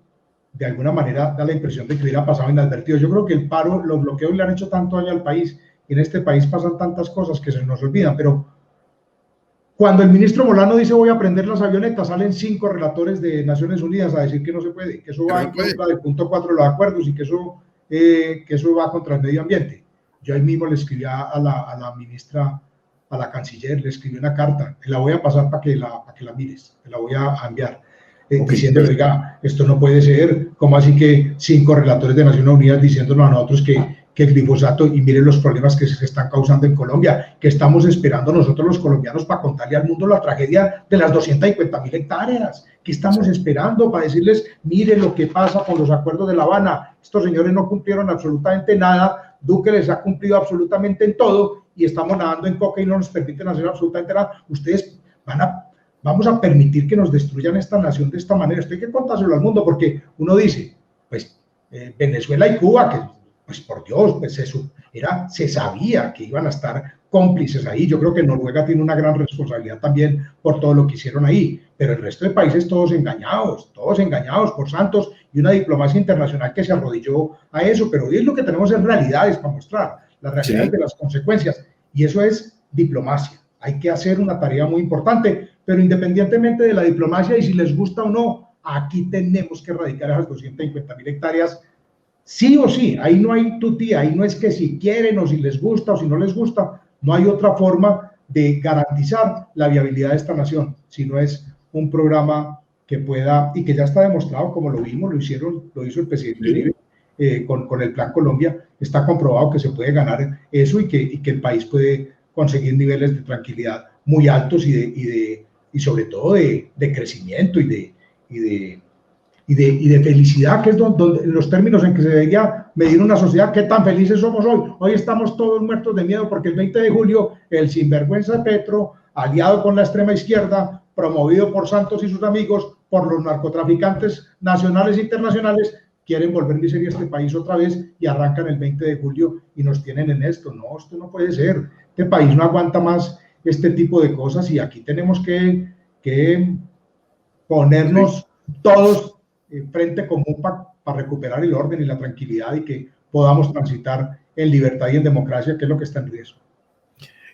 de alguna manera da la impresión de que hubiera pasado inadvertido. Yo creo que el paro, los bloqueos le han hecho tanto daño al país, y en este país pasan tantas cosas que se nos olvidan, pero cuando el ministro Molano dice voy a prender las avionetas, salen 5 relatores de Naciones Unidas a decir que no se puede, que eso va en contra del punto 4 de los acuerdos y que eso va contra el medio ambiente. Yo ahí mismo le escribí a la ministra, a la canciller, le escribí una carta, te la voy a pasar para que la mires, te la voy a enviar, diciéndole, oiga, esto no puede ser, ¿cómo así que 5 relatores de Naciones Unidas diciéndonos a nosotros que el glifosato, y miren los problemas que se están causando en Colombia, que estamos esperando nosotros los colombianos para contarle al mundo la tragedia de las 250.000 hectáreas, que estamos esperando para decirles, miren lo que pasa con los acuerdos de La Habana, estos señores no cumplieron absolutamente nada, Duque les ha cumplido absolutamente en todo, y estamos nadando en coca y no nos permiten hacer absolutamente nada. Ustedes vamos a permitir que nos destruyan esta nación de esta manera. Esto hay que contárselo al mundo, porque uno dice, pues Venezuela y Cuba, que pues por Dios, pues se sabía que iban a estar cómplices ahí. Yo creo que Noruega tiene una gran responsabilidad también por todo lo que hicieron ahí, pero el resto de países todos engañados por Santos y una diplomacia internacional que se arrodilló a eso. Pero hoy es lo que tenemos en realidades para mostrar, las realidades de las consecuencias, y eso es diplomacia. Hay que hacer una tarea muy importante, pero independientemente de la diplomacia y si les gusta o no, aquí tenemos que erradicar esas 250.000 hectáreas sí o sí. Ahí no hay tutía, ahí no es que si quieren o si les gusta o si no les gusta, no hay otra forma de garantizar la viabilidad de esta nación, si no es un programa que pueda, y que ya está demostrado, como lo vimos, lo hizo el presidente Uribe con el Plan Colombia, está comprobado que se puede ganar eso y que el país puede conseguir niveles de tranquilidad muy altos y sobre todo de crecimiento y de felicidad, que es donde los términos en que se debería medir una sociedad. ¿Qué tan felices somos hoy? Hoy estamos todos muertos de miedo porque el 20 de julio el sinvergüenza Petro, aliado con la extrema izquierda, promovido por Santos y sus amigos, por los narcotraficantes nacionales e internacionales, quieren volver miseria a este país otra vez y arrancan el 20 de julio y nos tienen en esto. No, esto no puede ser. Este país no aguanta más este tipo de cosas y aquí tenemos que ponernos todos frente común para recuperar el orden y la tranquilidad y que podamos transitar en libertad y en democracia, que es lo que está en riesgo.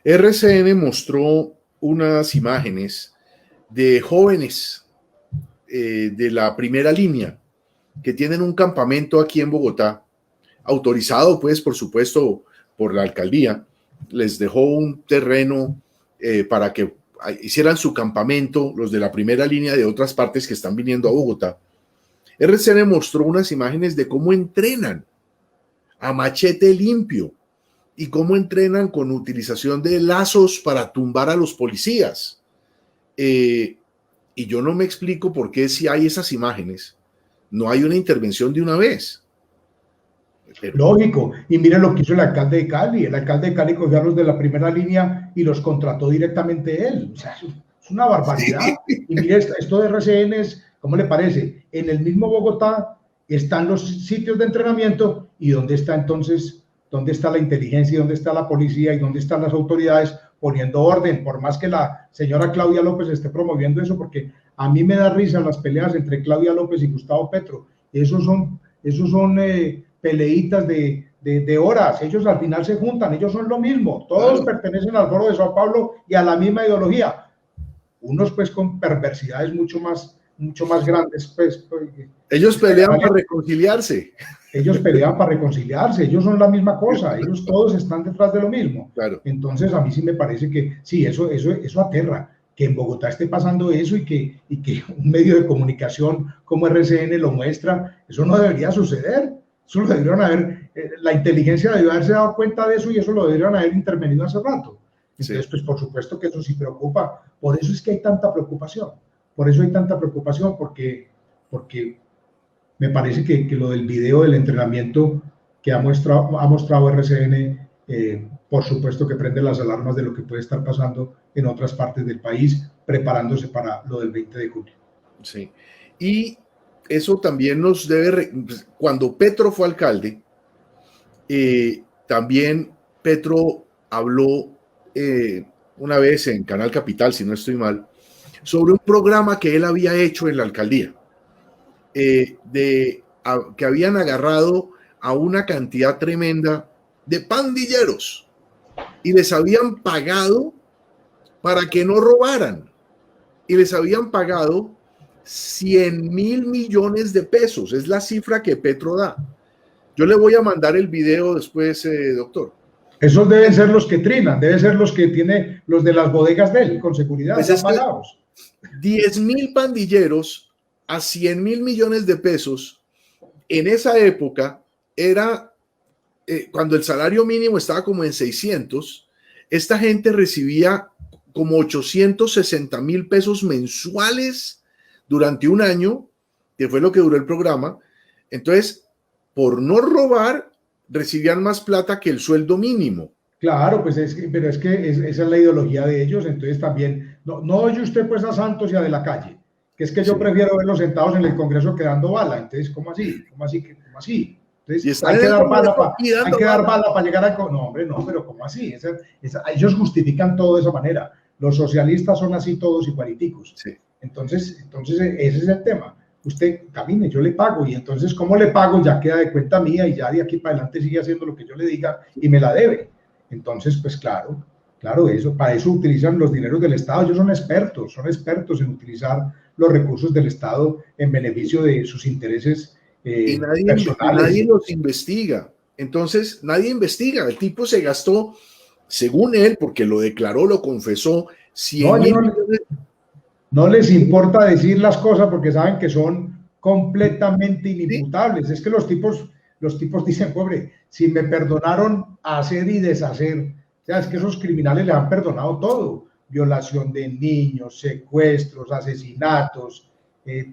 RCN mostró unas imágenes de jóvenes de la primera línea que tienen un campamento aquí en Bogotá, autorizado pues por supuesto por la alcaldía. Les dejó un terreno para que hicieran su campamento, los de la primera línea de otras partes que están viniendo a Bogotá. RCN mostró unas imágenes de cómo entrenan a machete limpio y cómo entrenan con utilización de lazos para tumbar a los policías. Y yo no me explico por qué si hay esas imágenes, no hay una intervención de una vez. Pero... Lógico, y miren lo que hizo el alcalde de Cali. El alcalde de Cali cogió a los de la primera línea y los contrató directamente él. O sea, es una barbaridad. Sí. Y mire, esto de RCN es, ¿cómo le parece? En el mismo Bogotá están los sitios de entrenamiento, y ¿dónde está entonces, dónde está la inteligencia, y dónde está la policía, y dónde están las autoridades poniendo orden? Por más que la señora Claudia López esté promoviendo eso, porque a mí me da risa las peleas entre Claudia López y Gustavo Petro. Esos son peleitas de horas. Ellos al final se juntan, ellos son lo mismo, todos pertenecen al Foro de Sao Paulo y a la misma ideología, unos pues con perversidades mucho más grandes, pues ellos pelean para reconciliarse. Ellos pelean para reconciliarse, ellos son la misma cosa, ellos todos están detrás de lo mismo. Claro. Entonces a mí sí me parece que sí, eso aterra, que en Bogotá esté pasando eso y que un medio de comunicación como RCN lo muestra. Eso no debería suceder, eso lo deberían haber, la inteligencia debió haberse dado cuenta de eso, y eso lo deberían haber intervenido hace rato. Entonces, sí, pues por supuesto que eso sí preocupa, por eso es que hay tanta preocupación, porque me parece que lo del video del entrenamiento que ha mostrado RCN, por supuesto que prende las alarmas de lo que puede estar pasando en otras partes del país, preparándose para lo del 20 de julio. Sí, y eso también nos debe, cuando Petro fue alcalde, también Petro habló una vez en Canal Capital, si no estoy mal, sobre un programa que él había hecho en la alcaldía, que habían agarrado a una cantidad tremenda de pandilleros y les habían pagado para que no robaran, y les habían pagado 100.000 millones de pesos, es la cifra que Petro da. Yo le voy a mandar el video después, doctor. Esos deben ser los que trinan, deben ser los que tiene los de las bodegas de él, con seguridad, pues están pagados. 10.000 pandilleros a 100.000 millones de pesos en esa época era, cuando el salario mínimo estaba como en 600, esta gente recibía como 860.000 pesos mensuales durante un año, que fue lo que duró el programa. Entonces, por no robar, recibían más plata que el sueldo mínimo. Claro, pues pero es que esa es la ideología de ellos. Entonces también, no oye usted pues a Santos y a De la Calle, que es que yo prefiero verlos sentados en el Congreso quedando bala. Entonces, ¿cómo así? Entonces, hay que dar bala para llegar al... No, hombre, no, pero ¿cómo así? Ellos justifican todo de esa manera. Los socialistas son así todos igualiticos. Sí. Entonces, ese es el tema. Usted camine, yo le pago, y entonces, ¿cómo le pago? Ya queda de cuenta mía, y ya de aquí para adelante sigue haciendo lo que yo le diga y me la debe. Entonces, pues claro, para eso utilizan los dineros del Estado. Ellos son expertos en utilizar los recursos del Estado en beneficio de sus intereses y nadie los investiga. Entonces, nadie investiga. El tipo se gastó, según él, porque lo declaró, lo confesó, 100.000 millones. No les importa decir las cosas porque saben que son completamente inimputables. Sí. Es que los tipos dicen, pobre, si me perdonaron hacer y deshacer, o sea, es que esos criminales les han perdonado todo: violación de niños, secuestros, asesinatos,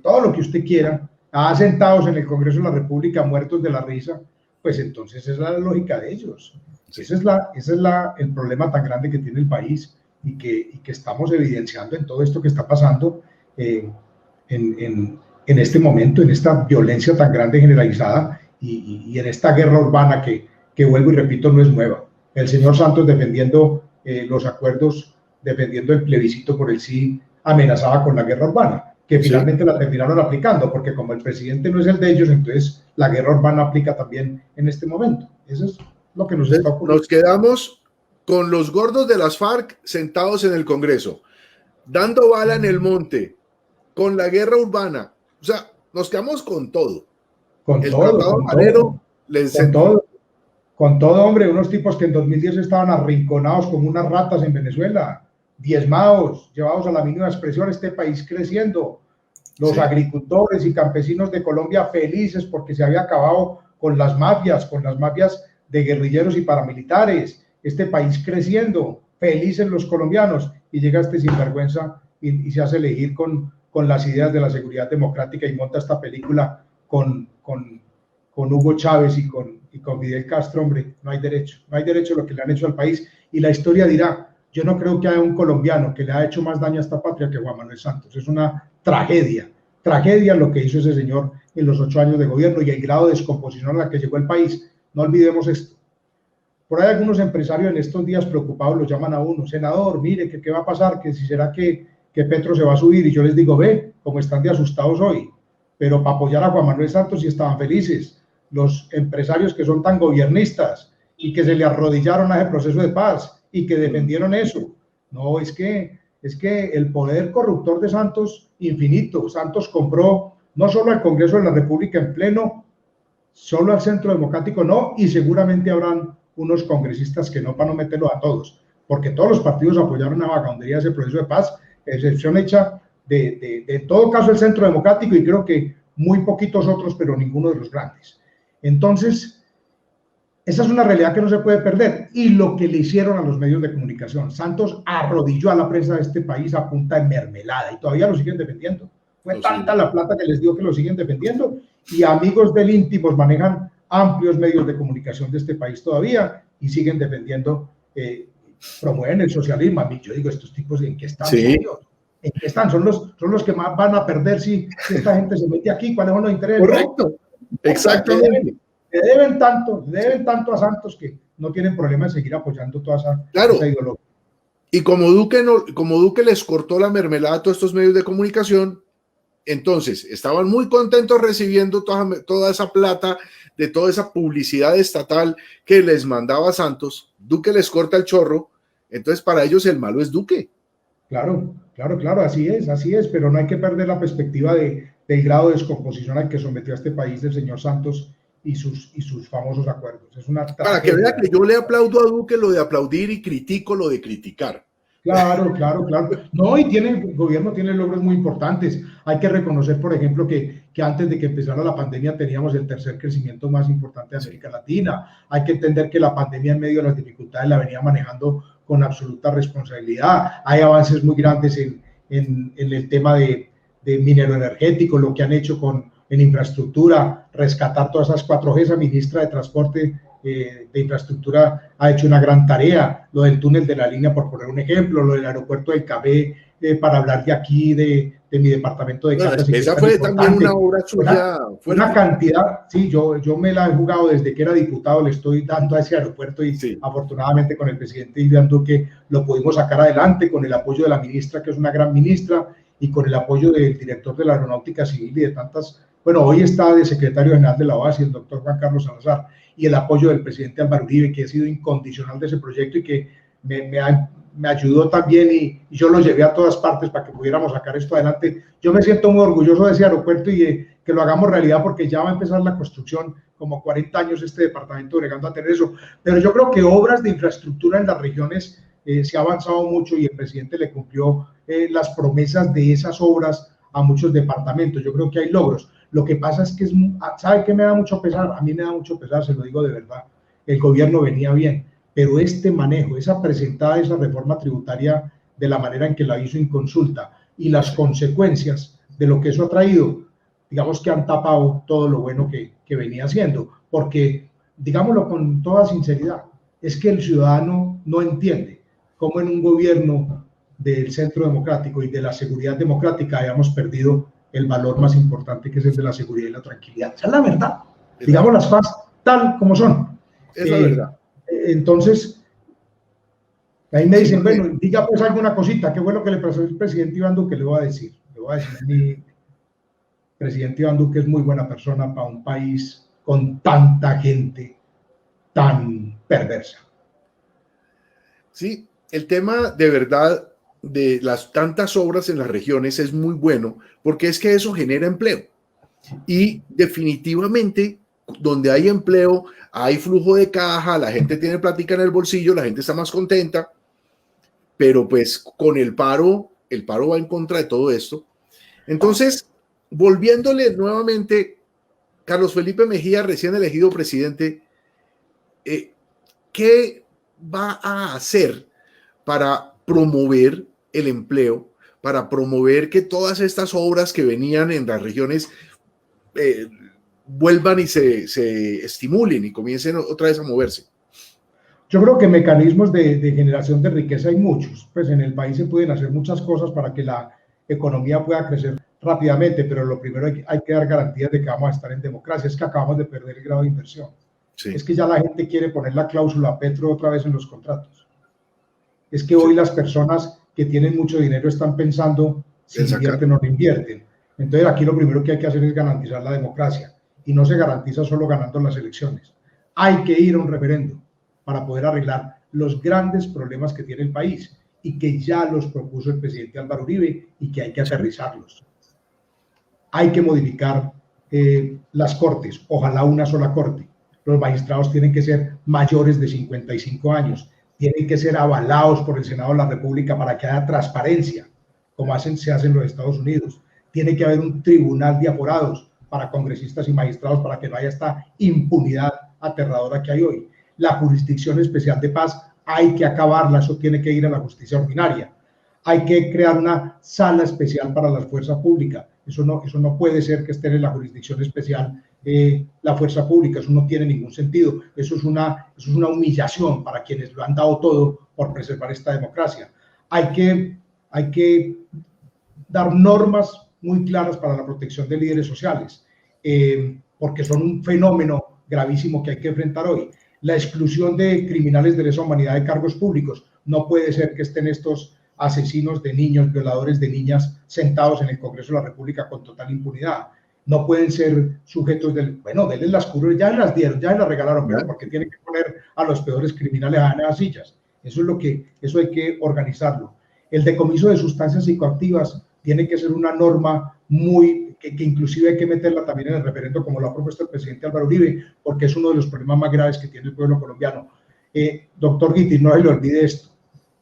todo lo que usted quiera, sentados en el Congreso de la República muertos de la risa. Pues entonces esa es la lógica de ellos. Ese es el problema tan grande que tiene el país, y que estamos evidenciando en todo esto que está pasando en este momento, en esta violencia tan grande generalizada, y en esta guerra urbana que vuelvo y repito, no es nueva. El señor Santos, defendiendo los acuerdos, defendiendo el plebiscito por el sí, amenazaba con la guerra urbana, que finalmente la terminaron aplicando, porque como el presidente no es el de ellos, entonces la guerra urbana aplica también en este momento. Eso es lo que nos está ocurriendo. Nos quedamos con los gordos de las FARC sentados en el Congreso, dando bala en el monte, con la guerra urbana. O sea, nos quedamos con todo. Con todo, hombre. Unos tipos que en 2010 estaban arrinconados como unas ratas en Venezuela, diezmados, llevados a la mínima expresión, este país creciendo. Los agricultores y campesinos de Colombia felices porque se había acabado con las mafias de guerrilleros y paramilitares. Este país creciendo, felices los colombianos, y llega este sinvergüenza y se hace elegir con las ideas de la seguridad democrática y monta esta película con Hugo Chávez y con Fidel Castro, hombre, no hay derecho a lo que le han hecho al país, y la historia dirá, yo no creo que haya un colombiano que le ha hecho más daño a esta patria que Juan Manuel Santos. Es una tragedia lo que hizo ese señor en los 8 años de gobierno y el grado de descomposición a la que llegó el país. No olvidemos esto. Por ahí algunos empresarios en estos días preocupados lo llaman a uno, senador, mire, ¿qué va a pasar? Que si será que Petro se va a subir, y yo les digo, ve, como están de asustados hoy, pero para apoyar a Juan Manuel Santos sí estaban felices. Los empresarios que son tan gobiernistas y que se le arrodillaron a ese proceso de paz y que defendieron eso. No, es que el poder corruptor de Santos, infinito. Santos compró no solo al Congreso de la República en pleno, solo al Centro Democrático no, y seguramente habrán unos congresistas que no, para no meterlo a todos, porque todos los partidos apoyaron a vagabundería ese proceso de paz, excepción hecha de en todo caso el Centro Democrático y creo que muy poquitos otros, pero ninguno de los grandes. Entonces, esa es una realidad que no se puede perder. Y lo que le hicieron a los medios de comunicación. Santos arrodilló a la prensa de este país a punta de mermelada y todavía lo siguen defendiendo. Fue tanta la plata que les dio que lo siguen defendiendo. Y amigos del íntimos manejan amplios medios de comunicación de este país todavía y siguen defendiendo, promueven el socialismo. A mí, yo digo, estos tipos, ¿en qué están? Sí. ¿En qué están? Son los que más van a perder si esta gente se mete aquí. ¿Cuáles son los intereses? Correcto. ¿No? Exactamente. Le deben tanto a Santos que no tienen problema en seguir apoyando toda esa ideología. Y como Duque les cortó la mermelada a todos estos medios de comunicación, entonces estaban muy contentos recibiendo toda esa plata de toda esa publicidad estatal que les mandaba Santos. Duque les corta el chorro, entonces para ellos el malo es Duque. Claro, así es, pero no hay que perder la perspectiva del grado de descomposición al que sometió a este país el señor Santos y sus famosos acuerdos. Es una para que vea que yo le aplaudo a Duque lo de aplaudir y critico lo de criticar. Claro. No, y el gobierno tiene logros muy importantes. Hay que reconocer, por ejemplo, que antes de que empezara la pandemia teníamos el tercer crecimiento más importante de América Latina. Hay que entender que la pandemia en medio de las dificultades la venía manejando con absoluta responsabilidad. Hay avances muy grandes en el tema de minero energético, lo que han hecho en infraestructura, rescatar todas esas 4G. Esa ministra de Transporte de Infraestructura ha hecho una gran tarea, lo del túnel de la línea, por poner un ejemplo, lo del aeropuerto del Cabé, para hablar de aquí, de mi departamento de Caldas. Esa fue también una obra suya. Una cantidad, sí, yo me la he jugado desde que era diputado, le estoy dando a ese aeropuerto y sí, afortunadamente con el presidente Iván Duque lo pudimos sacar adelante, con el apoyo de la ministra, que es una gran ministra, y con el apoyo del director de la Aeronáutica Civil y de tantas, bueno, hoy está de secretario general de la OASI, el doctor Juan Carlos Salazar, y el apoyo del presidente Álvaro Uribe, que ha sido incondicional de ese proyecto y que me ayudó también y yo lo llevé a todas partes para que pudiéramos sacar esto adelante. Yo me siento muy orgulloso de ese aeropuerto y que lo hagamos realidad porque ya va a empezar la construcción, como 40 años este departamento bregando a tener eso. Pero yo creo que obras de infraestructura en las regiones se ha avanzado mucho y el presidente le cumplió las promesas de esas obras a muchos departamentos. Yo creo que hay logros. Lo que pasa es que ¿sabe qué me da mucho pesar? A mí me da mucho pesar, se lo digo de verdad. El gobierno venía bien, pero este manejo, esa presentada, esa reforma tributaria de la manera en que la hizo inconsulta y las consecuencias de lo que eso ha traído, digamos que han tapado todo lo bueno que venía haciendo, porque, digámoslo con toda sinceridad, es que el ciudadano no entiende cómo en un gobierno del centro democrático y de la seguridad democrática hayamos perdido el valor más importante, que es el de la seguridad y la tranquilidad. Esa es la verdad. Digamos las cosas tal como son. Es la verdad. Entonces, ahí me dicen, bueno, diga pues alguna cosita, ¿qué fue lo que le pasó al presidente Iván Duque? Le voy a decir, mi presidente Iván Duque es muy buena persona para un país con tanta gente tan perversa. Sí, el tema de verdad de las tantas obras en las regiones es muy bueno porque es que eso genera empleo y definitivamente donde hay empleo hay flujo de caja, la gente tiene plática en el bolsillo, la gente está más contenta, pero pues con el paro va en contra de todo esto. Entonces, volviéndole nuevamente, Carlos Felipe Mejía, recién elegido presidente, ¿qué va a hacer para promover el empleo, para promover que todas estas obras que venían en las regiones vuelvan y se estimulen y comiencen otra vez a moverse? Yo creo que mecanismos de generación de riqueza hay muchos. Pues en el país se pueden hacer muchas cosas para que la economía pueda crecer rápidamente, pero lo primero hay que dar garantías de que vamos a estar en democracia. Es que acabamos de perder el grado de inversión. Sí. Es que ya la gente quiere poner la cláusula Petro otra vez en los contratos. Es que hoy las personas que tienen mucho dinero están pensando si invierten o no invierten. Entonces aquí lo primero que hay que hacer es garantizar la democracia. Y no se garantiza solo ganando las elecciones. Hay que ir a un referéndum para poder arreglar los grandes problemas que tiene el país y que ya los propuso el presidente Álvaro Uribe y que hay que aterrizarlos. Hay que modificar las cortes, ojalá una sola corte. Los magistrados tienen que ser mayores de 55 años, tienen que ser avalados por el Senado de la República para que haya transparencia, como se hace en los Estados Unidos. Tiene que haber un tribunal de aforados para congresistas y magistrados para que no haya esta impunidad aterradora que hay hoy. La jurisdicción especial de paz hay que acabarla, eso tiene que ir a la justicia ordinaria. Hay que crear una sala especial para la fuerza pública. Eso no puede ser que esté en la jurisdicción especial la fuerza pública, eso no tiene ningún sentido. Eso es una humillación para quienes lo han dado todo por preservar esta democracia. Hay que dar normas muy claras para la protección de líderes sociales, porque son un fenómeno gravísimo que hay que enfrentar hoy. La exclusión de criminales de lesa humanidad de cargos públicos. No puede ser que estén estos asesinos de niños, violadores de niñas, sentados en el Congreso de la República con total impunidad. No pueden ser sujetos denles las curas, ya las dieron, ya las regalaron, pero porque tienen que poner a los peores criminales a las sillas. Eso hay que organizarlo. El decomiso de sustancias psicoactivas tiene que ser una norma que inclusive hay que meterla también en el referendo, como lo ha propuesto el presidente Álvaro Uribe, porque es uno de los problemas más graves que tiene el pueblo colombiano. Doctor Guiti, no se le olvide esto.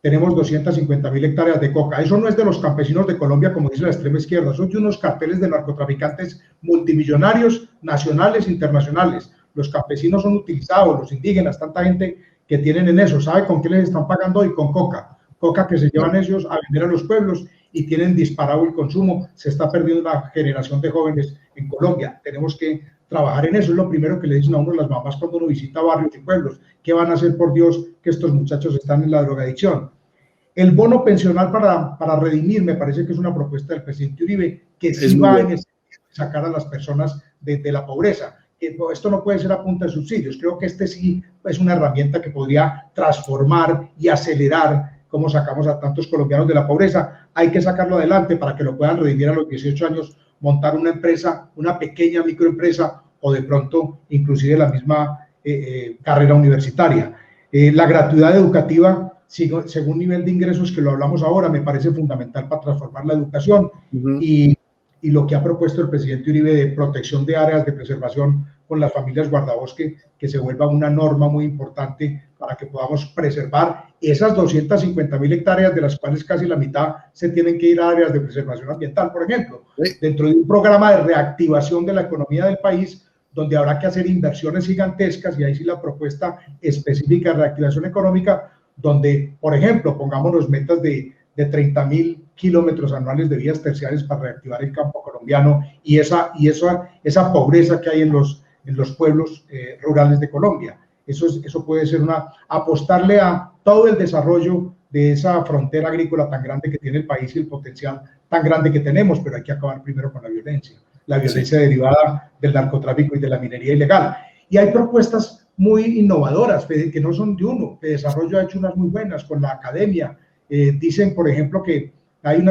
Tenemos 250.000 hectáreas de coca. Eso no es de los campesinos de Colombia, como dice la extrema izquierda. Son de unos carteles de narcotraficantes multimillonarios, nacionales, internacionales. Los campesinos son utilizados, los indígenas, tanta gente que tienen en eso. ¿Sabe con qué les están pagando hoy? Con coca. Coca que se llevan ellos a vender a los pueblos y tienen disparado el consumo. Se está perdiendo una generación de jóvenes en Colombia. Tenemos que trabajar en eso. Es lo primero que le dicen a uno las mamás cuando uno visita barrios y pueblos. ¿Qué van a hacer, por Dios, que estos muchachos están en la drogadicción? El bono pensional para redimir me parece que es una propuesta del presidente Uribe que sí va a sacar a las personas de la pobreza. Esto no puede ser a punta de subsidios. Creo que este sí es una herramienta que podría transformar y acelerar cómo sacamos a tantos colombianos de la pobreza. Hay que sacarlo adelante para que lo puedan redimir a los 18 años, montar una empresa, una pequeña microempresa o de pronto inclusive la misma carrera universitaria. La gratuidad educativa, según nivel de ingresos, que lo hablamos ahora, me parece fundamental para transformar la educación. Y lo que ha propuesto el presidente Uribe de protección de áreas de preservación con las familias guardabosque, que se vuelva una norma muy importante para que podamos preservar esas 250.000 hectáreas, de las cuales casi la mitad se tienen que ir a áreas de preservación ambiental, por ejemplo, dentro de un programa de reactivación de la economía del país, donde habrá que hacer inversiones gigantescas, y ahí sí la propuesta específica de reactivación económica, donde, por ejemplo, pongámonos metas de 30.000 kilómetros anuales de vías terciarias para reactivar el campo colombiano y esa pobreza que hay en los pueblos rurales de Colombia. Eso puede ser apostarle a todo el desarrollo de esa frontera agrícola tan grande que tiene el país y el potencial tan grande que tenemos, pero hay que acabar primero con la violencia derivada del narcotráfico y de la minería ilegal. Y hay propuestas muy innovadoras, que no son de uno. De desarrollo ha hecho unas muy buenas con la academia. Dicen, por ejemplo, que hay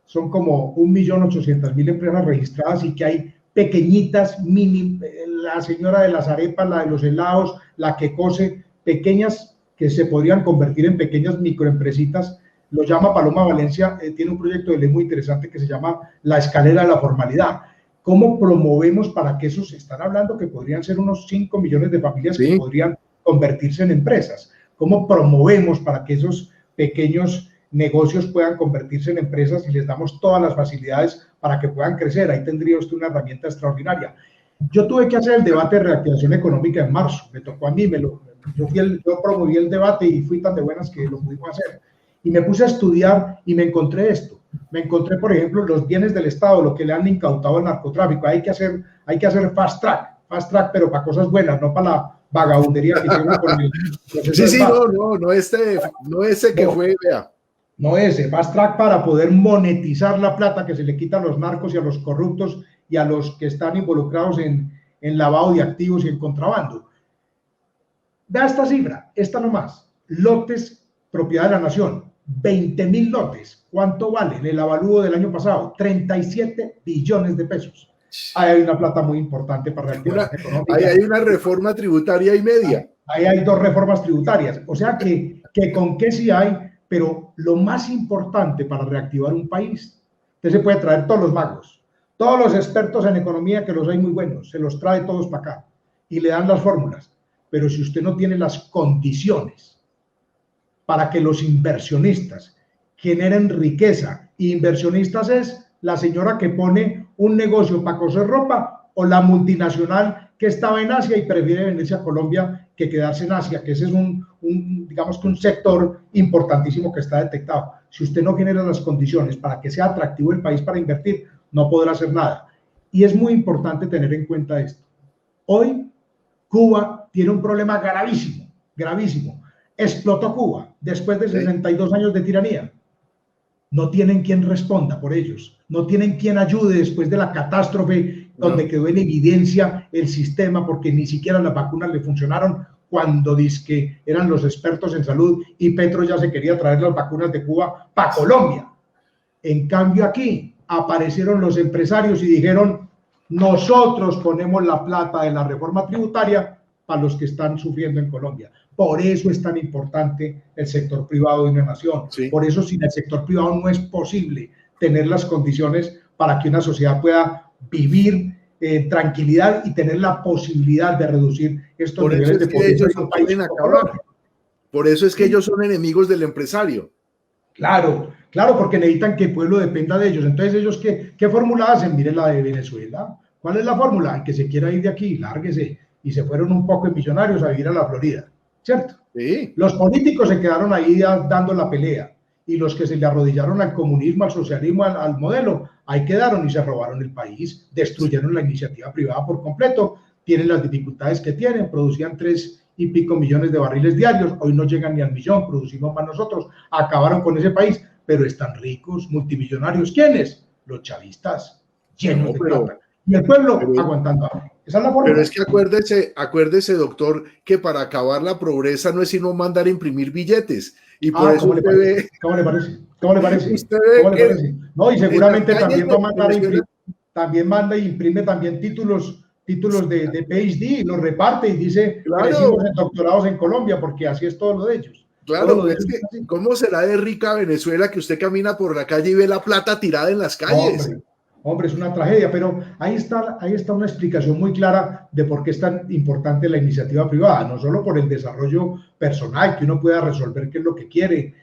son como 1.800.000 empresas registradas y que hay pequeñitas, la señora de las arepas, la de los helados, la que cose, pequeñas que se podrían convertir en pequeñas microempresitas. Lo llama Paloma Valencia, tiene un proyecto de ley muy interesante que se llama La Escalera de la Formalidad. ¿Cómo promovemos para que esos, están hablando que podrían ser unos 5 millones de familias que podrían convertirse en empresas? ¿Cómo promovemos para que esos pequeños negocios puedan convertirse en empresas y les damos todas las facilidades para que puedan crecer? Ahí tendría usted una herramienta extraordinaria. Yo tuve que hacer el debate de reactivación económica en marzo, me tocó a mí, yo promoví el debate y fui tan de buenas que lo pudimos hacer. Y me puse a estudiar y me encontré esto. Me encontré, por ejemplo, los bienes del Estado, lo que le han incautado al narcotráfico. Hay que hacer fast track, pero para cosas buenas, no para la vagabundería que hicieron con el proceso. Sí, no ese que fue, vea. No ese, fast track para poder monetizar la plata que se le quita a los narcos y a los corruptos y a los que están involucrados en lavado de activos y en contrabando. Vea esta cifra, esta nomás, lotes propiedad de la nación, 20.000 lotes. ¿Cuánto vale en el avalúo del año pasado? 37 billones de pesos. Ahí hay una plata muy importante para reactivar la economía. Ahí hay una reforma tributaria y media. Ahí hay 2 reformas tributarias. O sea que con qué sí hay, pero lo más importante para reactivar un país, usted se puede traer todos los magos, todos los expertos en economía, que los hay muy buenos, se los trae todos para acá y le dan las fórmulas. Pero si usted no tiene las condiciones para que los inversionistas generen riqueza, y inversionistas es la señora que pone un negocio para coser ropa o la multinacional que estaba en Asia y prefiere venirse a Colombia que quedarse en Asia, que ese es digamos que un sector importantísimo que está detectado. Si usted no genera las condiciones para que sea atractivo el país para invertir, no podrá hacer nada. Y es muy importante tener en cuenta esto. Hoy Cuba tiene un problema gravísimo, gravísimo. Explotó Cuba después de 62 años de tiranía. No tienen quien responda por ellos, no tienen quien ayude después de la catástrofe donde quedó en evidencia el sistema, porque ni siquiera las vacunas le funcionaron cuando dizque eran los expertos en salud y Petro ya se quería traer las vacunas de Cuba para Colombia. En cambio aquí aparecieron los empresarios y dijeron: nosotros ponemos la plata de la reforma tributaria para los que están sufriendo en Colombia. Por eso es tan importante el sector privado de una nación. Sí. Por eso sin el sector privado no es posible tener las condiciones para que una sociedad pueda vivir en tranquilidad y tener la posibilidad de reducir estos niveles de pobreza en un país como Colombia. Por eso es que ellos son enemigos del empresario. Claro, porque necesitan que el pueblo dependa de ellos. Entonces, ¿ellos qué fórmula hacen? Miren la de Venezuela. ¿Cuál es la fórmula? El que se quiera ir de aquí, lárguese. Y se fueron un poco de millonarios a vivir a la Florida, ¿cierto? Sí. Los políticos se quedaron ahí dando la pelea. Y los que se le arrodillaron al comunismo, al socialismo, al modelo, ahí quedaron y se robaron el país, destruyeron la iniciativa privada por completo, tienen las dificultades que tienen, producían 3 y pico millones de barriles diarios, hoy no llegan ni al millón, producimos más nosotros, acabaron con ese país, pero están ricos, multimillonarios. ¿Quiénes? Los chavistas, llenos de plata. Y el pueblo aguantando hambre. Esa es la forma. Pero es que acuérdese, doctor, que para acabar la pobreza no es sino mandar a imprimir billetes. Y por eso ¿Cómo le parece? ¿Cómo le parece? ¿Cómo le parece? No, y seguramente también va a mandar a imprimir, también manda e imprime también títulos de PhD, y los reparte y dice: crecimos en doctorados en Colombia, porque así es todo lo de ellos. Claro, es que ¿cómo será de rica Venezuela que usted camina por la calle y ve la plata tirada en las calles? Hombre, es una tragedia, pero ahí está una explicación muy clara de por qué es tan importante la iniciativa privada, no solo por el desarrollo personal, que uno pueda resolver qué es lo que quiere,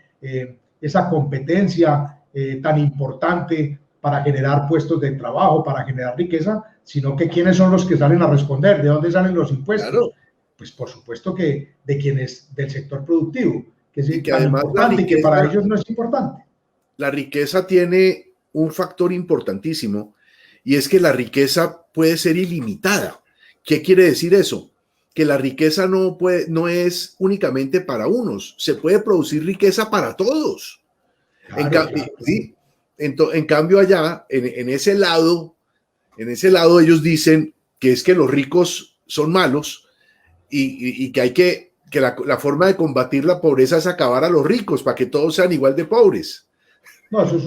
esa competencia tan importante para generar puestos de trabajo, para generar riqueza, sino que quiénes son los que salen a responder, de dónde salen los impuestos. Claro. Pues por supuesto que de quienes del sector productivo, que es tan importante y que para ellos no es importante. La riqueza tiene un factor importantísimo, y es que la riqueza puede ser ilimitada. ¿Qué quiere decir eso? Que la riqueza no es únicamente para unos, se puede producir riqueza para todos. Claro, ¿sí? En cambio allá, en ese lado ellos dicen que es que los ricos son malos y que la forma de combatir la pobreza es acabar a los ricos para que todos sean igual de pobres. No, sí,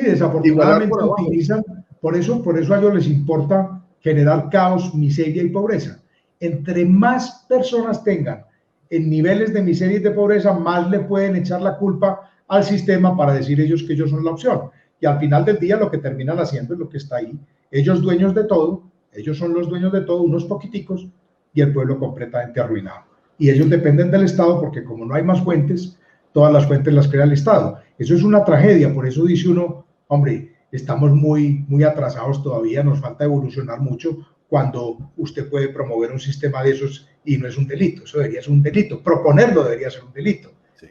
desafortunadamente utilizan, por eso a ellos les importa generar caos, miseria y pobreza. Entre más personas tengan en niveles de miseria y de pobreza, más le pueden echar la culpa al sistema para decir ellos que ellos son la opción. Y al final del día lo que terminan haciendo es lo que está ahí. Ellos dueños de todo, ellos son los dueños de todo, unos poquiticos, y el pueblo completamente arruinado. Y ellos dependen del Estado porque como no hay más fuentes, todas las fuentes las crea el Estado. Eso es una tragedia, por eso dice uno: hombre, estamos muy atrasados todavía, nos falta evolucionar mucho, cuando usted puede promover un sistema de esos y no es un delito. Eso debería ser un delito, proponerlo debería ser un delito. Sí.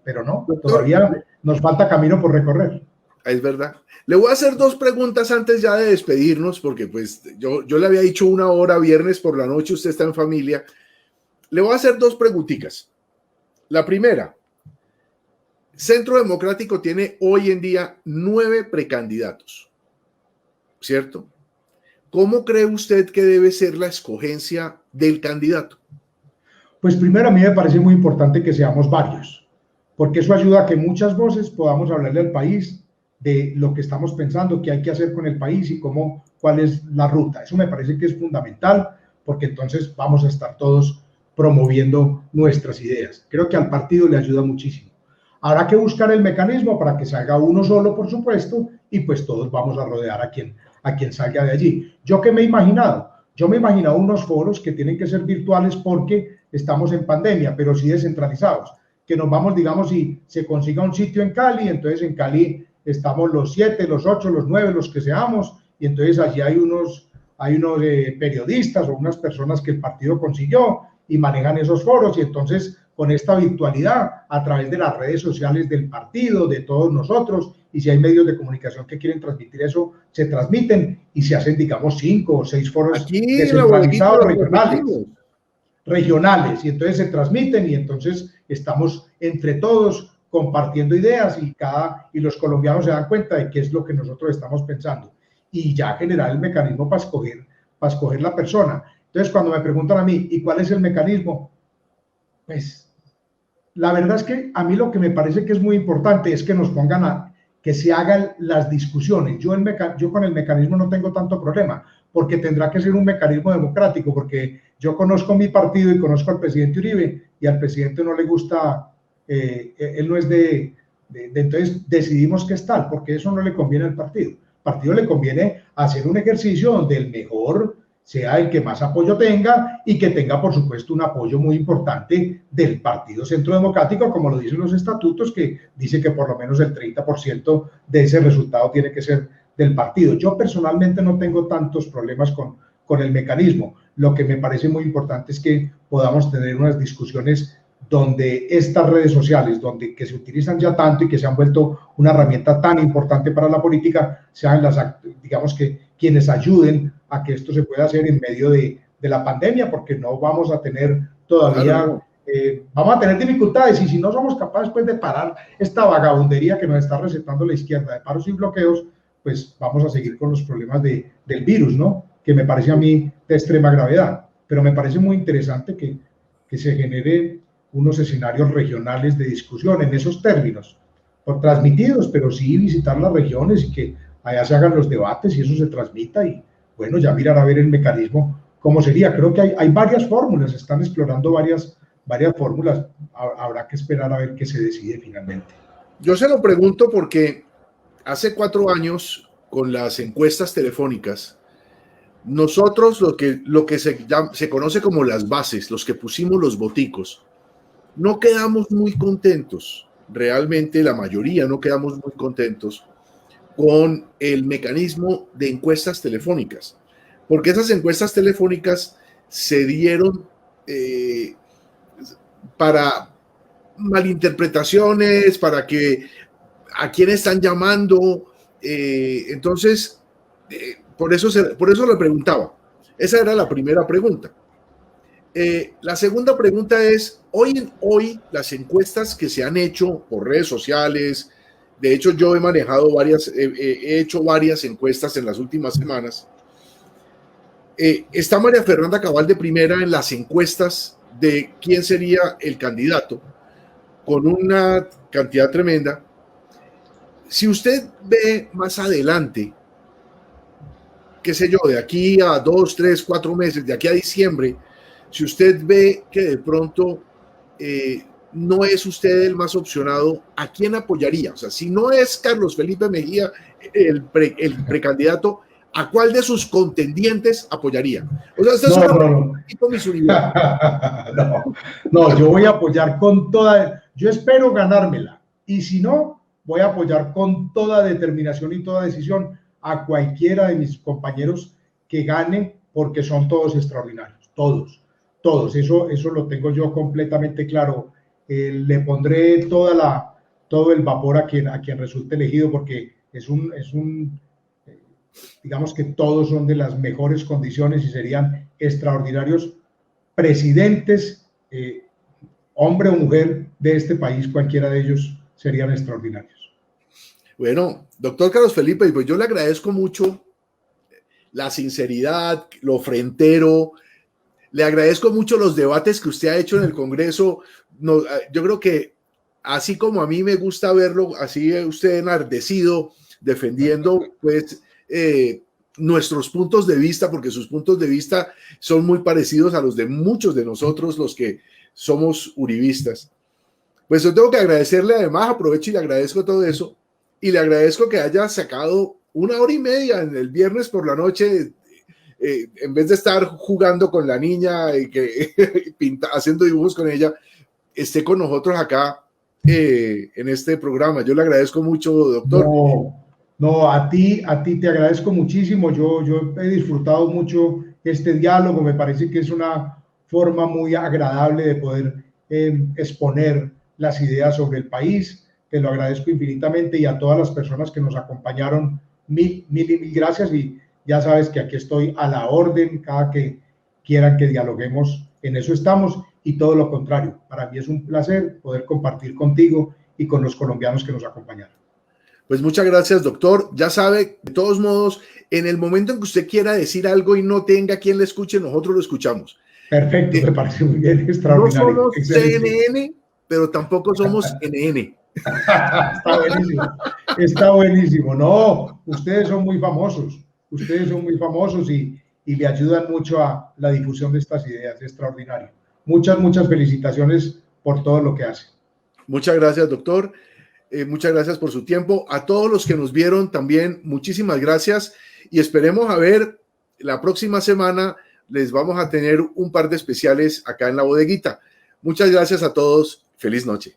Pero no, todavía nos falta camino por recorrer. Es verdad. Le voy a hacer dos preguntas antes ya de despedirnos, porque pues yo le había dicho 1 hora viernes por la noche, usted está en familia. Le voy a hacer dos preguntitas. La primera, Centro Democrático tiene hoy en día 9 precandidatos, ¿cierto? ¿Cómo cree usted que debe ser la escogencia del candidato? Pues primero, a mí me parece muy importante que seamos varios, porque eso ayuda a que muchas voces podamos hablarle al país de lo que estamos pensando, qué hay que hacer con el país y cuál es la ruta. Eso me parece que es fundamental, porque entonces vamos a estar todos promoviendo nuestras ideas. Creo que al partido le ayuda muchísimo. Habrá que buscar el mecanismo para que salga uno solo, por supuesto, y pues todos vamos a rodear a quien salga de allí. ¿Yo qué me he imaginado? Yo me he imaginado unos foros que tienen que ser virtuales porque estamos en pandemia, pero sí descentralizados, que nos vamos, digamos, y se consiga un sitio en Cali, entonces en Cali estamos los 7, los 8, los 9, los que seamos, y entonces allí hay unos periodistas o unas personas que el partido consiguió y manejan esos foros, y entonces con esta virtualidad, a través de las redes sociales del partido, de todos nosotros, y si hay medios de comunicación que quieren transmitir eso, se transmiten y se hacen, digamos, 5 o 6 foros aquí descentralizados regionales, y entonces se transmiten y entonces estamos entre todos compartiendo ideas y los colombianos se dan cuenta de qué es lo que nosotros estamos pensando y ya generar el mecanismo para escoger la persona. Entonces, cuando me preguntan a mí, ¿y cuál es el mecanismo? Pues, la verdad es que a mí lo que me parece que es muy importante es que nos pongan que se hagan las discusiones. Yo con el mecanismo no tengo tanto problema, porque tendrá que ser un mecanismo democrático, porque yo conozco mi partido y conozco al presidente Uribe, y al presidente no le gusta, él no es entonces decidimos que es tal, porque eso no le conviene al partido. Al partido le conviene hacer un ejercicio donde el mejor sea el que más apoyo tenga y que tenga, por supuesto, un apoyo muy importante del Partido Centro Democrático, como lo dicen los estatutos, que dice que por lo menos el 30% de ese resultado tiene que ser del partido. Yo personalmente no tengo tantos problemas con el mecanismo. Lo que me parece muy importante es que podamos tener unas discusiones donde estas redes sociales, que se utilizan ya tanto y que se han vuelto una herramienta tan importante para la política, sean digamos que quienes ayuden a que esto se pueda hacer en medio de la pandemia, porque no vamos a tener todavía, vamos a tener dificultades, y si no somos capaces pues de parar esta vagabundería que nos está recetando la izquierda de paros y bloqueos, pues vamos a seguir con los problemas del virus, ¿no? Que me parece a mí de extrema gravedad, pero me parece muy interesante que se genere unos escenarios regionales de discusión en esos términos, por transmitidos, pero sí visitar las regiones y que allá se hagan los debates y eso se transmita y bueno, ya mirar a ver el mecanismo cómo sería. Creo que hay varias fórmulas, están explorando varias fórmulas, habrá que esperar a ver qué se decide finalmente. Yo se lo pregunto porque hace 4 años, con las encuestas telefónicas, nosotros lo que se conoce como las bases, los que pusimos los boticos, no quedamos muy contentos, realmente la mayoría no quedamos muy contentos con el mecanismo de encuestas telefónicas, porque esas encuestas telefónicas se dieron para malinterpretaciones, para que a quién están llamando, entonces por eso le preguntaba. Esa era la primera pregunta. La segunda pregunta es, hoy las encuestas que se han hecho por redes sociales, de hecho yo he manejado he hecho varias encuestas en las últimas semanas, está María Fernanda Cabal de primera en las encuestas de quién sería el candidato, con una cantidad tremenda. Si usted ve más adelante, qué sé yo, de aquí a 2, 3, 4 meses, de aquí a diciembre, si usted ve que de pronto no es usted el más opcionado, ¿a quién apoyaría? O sea, si no es Carlos Felipe Mejía el precandidato, ¿a cuál de sus contendientes apoyaría? O sea, usted es un tipo Miss Universo. No, yo voy a apoyar con toda, yo espero ganármela, y si no, voy a apoyar con toda determinación y toda decisión a cualquiera de mis compañeros que gane, porque son todos extraordinarios, todos, eso lo tengo yo completamente claro. Le pondré toda todo el vapor a quien resulte elegido, porque digamos que todos son de las mejores condiciones y serían extraordinarios presidentes, hombre o mujer de este país, cualquiera de ellos serían extraordinarios. Bueno, doctor Carlos Felipe, pues yo le agradezco mucho la sinceridad, lo frentero, le agradezco mucho los debates que usted ha hecho en el Congreso. No, yo creo que así como a mí me gusta verlo, así usted enardecido, defendiendo pues nuestros puntos de vista, porque sus puntos de vista son muy parecidos a los de muchos de nosotros, los que somos uribistas. Pues yo tengo que agradecerle, además aprovecho y le agradezco todo eso, y le agradezco que haya sacado 1 hora y media en el viernes por la noche, en vez de estar jugando con la niña y haciendo dibujos con ella, esté con nosotros acá en este programa. Yo le agradezco mucho, doctor. No, a ti te agradezco muchísimo. Yo he disfrutado mucho este diálogo. Me parece que es una forma muy agradable de poder exponer las ideas sobre el país. Te lo agradezco infinitamente, y a todas las personas que nos acompañaron, mil gracias, y ya sabes que aquí estoy a la orden cada que quieran que dialoguemos. En eso estamos, y todo lo contrario. Para mí es un placer poder compartir contigo y con los colombianos que nos acompañaron. Pues muchas gracias, doctor. Ya sabe, de todos modos, en el momento en que usted quiera decir algo y no tenga quien le escuche, nosotros lo escuchamos. Perfecto, me parece muy bien, extraordinario. No somos CNN, pero tampoco somos NN. Está buenísimo. No, ustedes son muy famosos y le ayudan mucho a la difusión de estas ideas. Extraordinario. Muchas felicitaciones por todo lo que hacen. Muchas gracias, doctor. Muchas gracias por su tiempo. A todos los que nos vieron también, muchísimas gracias, y esperemos a ver la próxima semana. Les vamos a tener un par de especiales acá en La Bodeguita. Muchas gracias a todos. Feliz noche.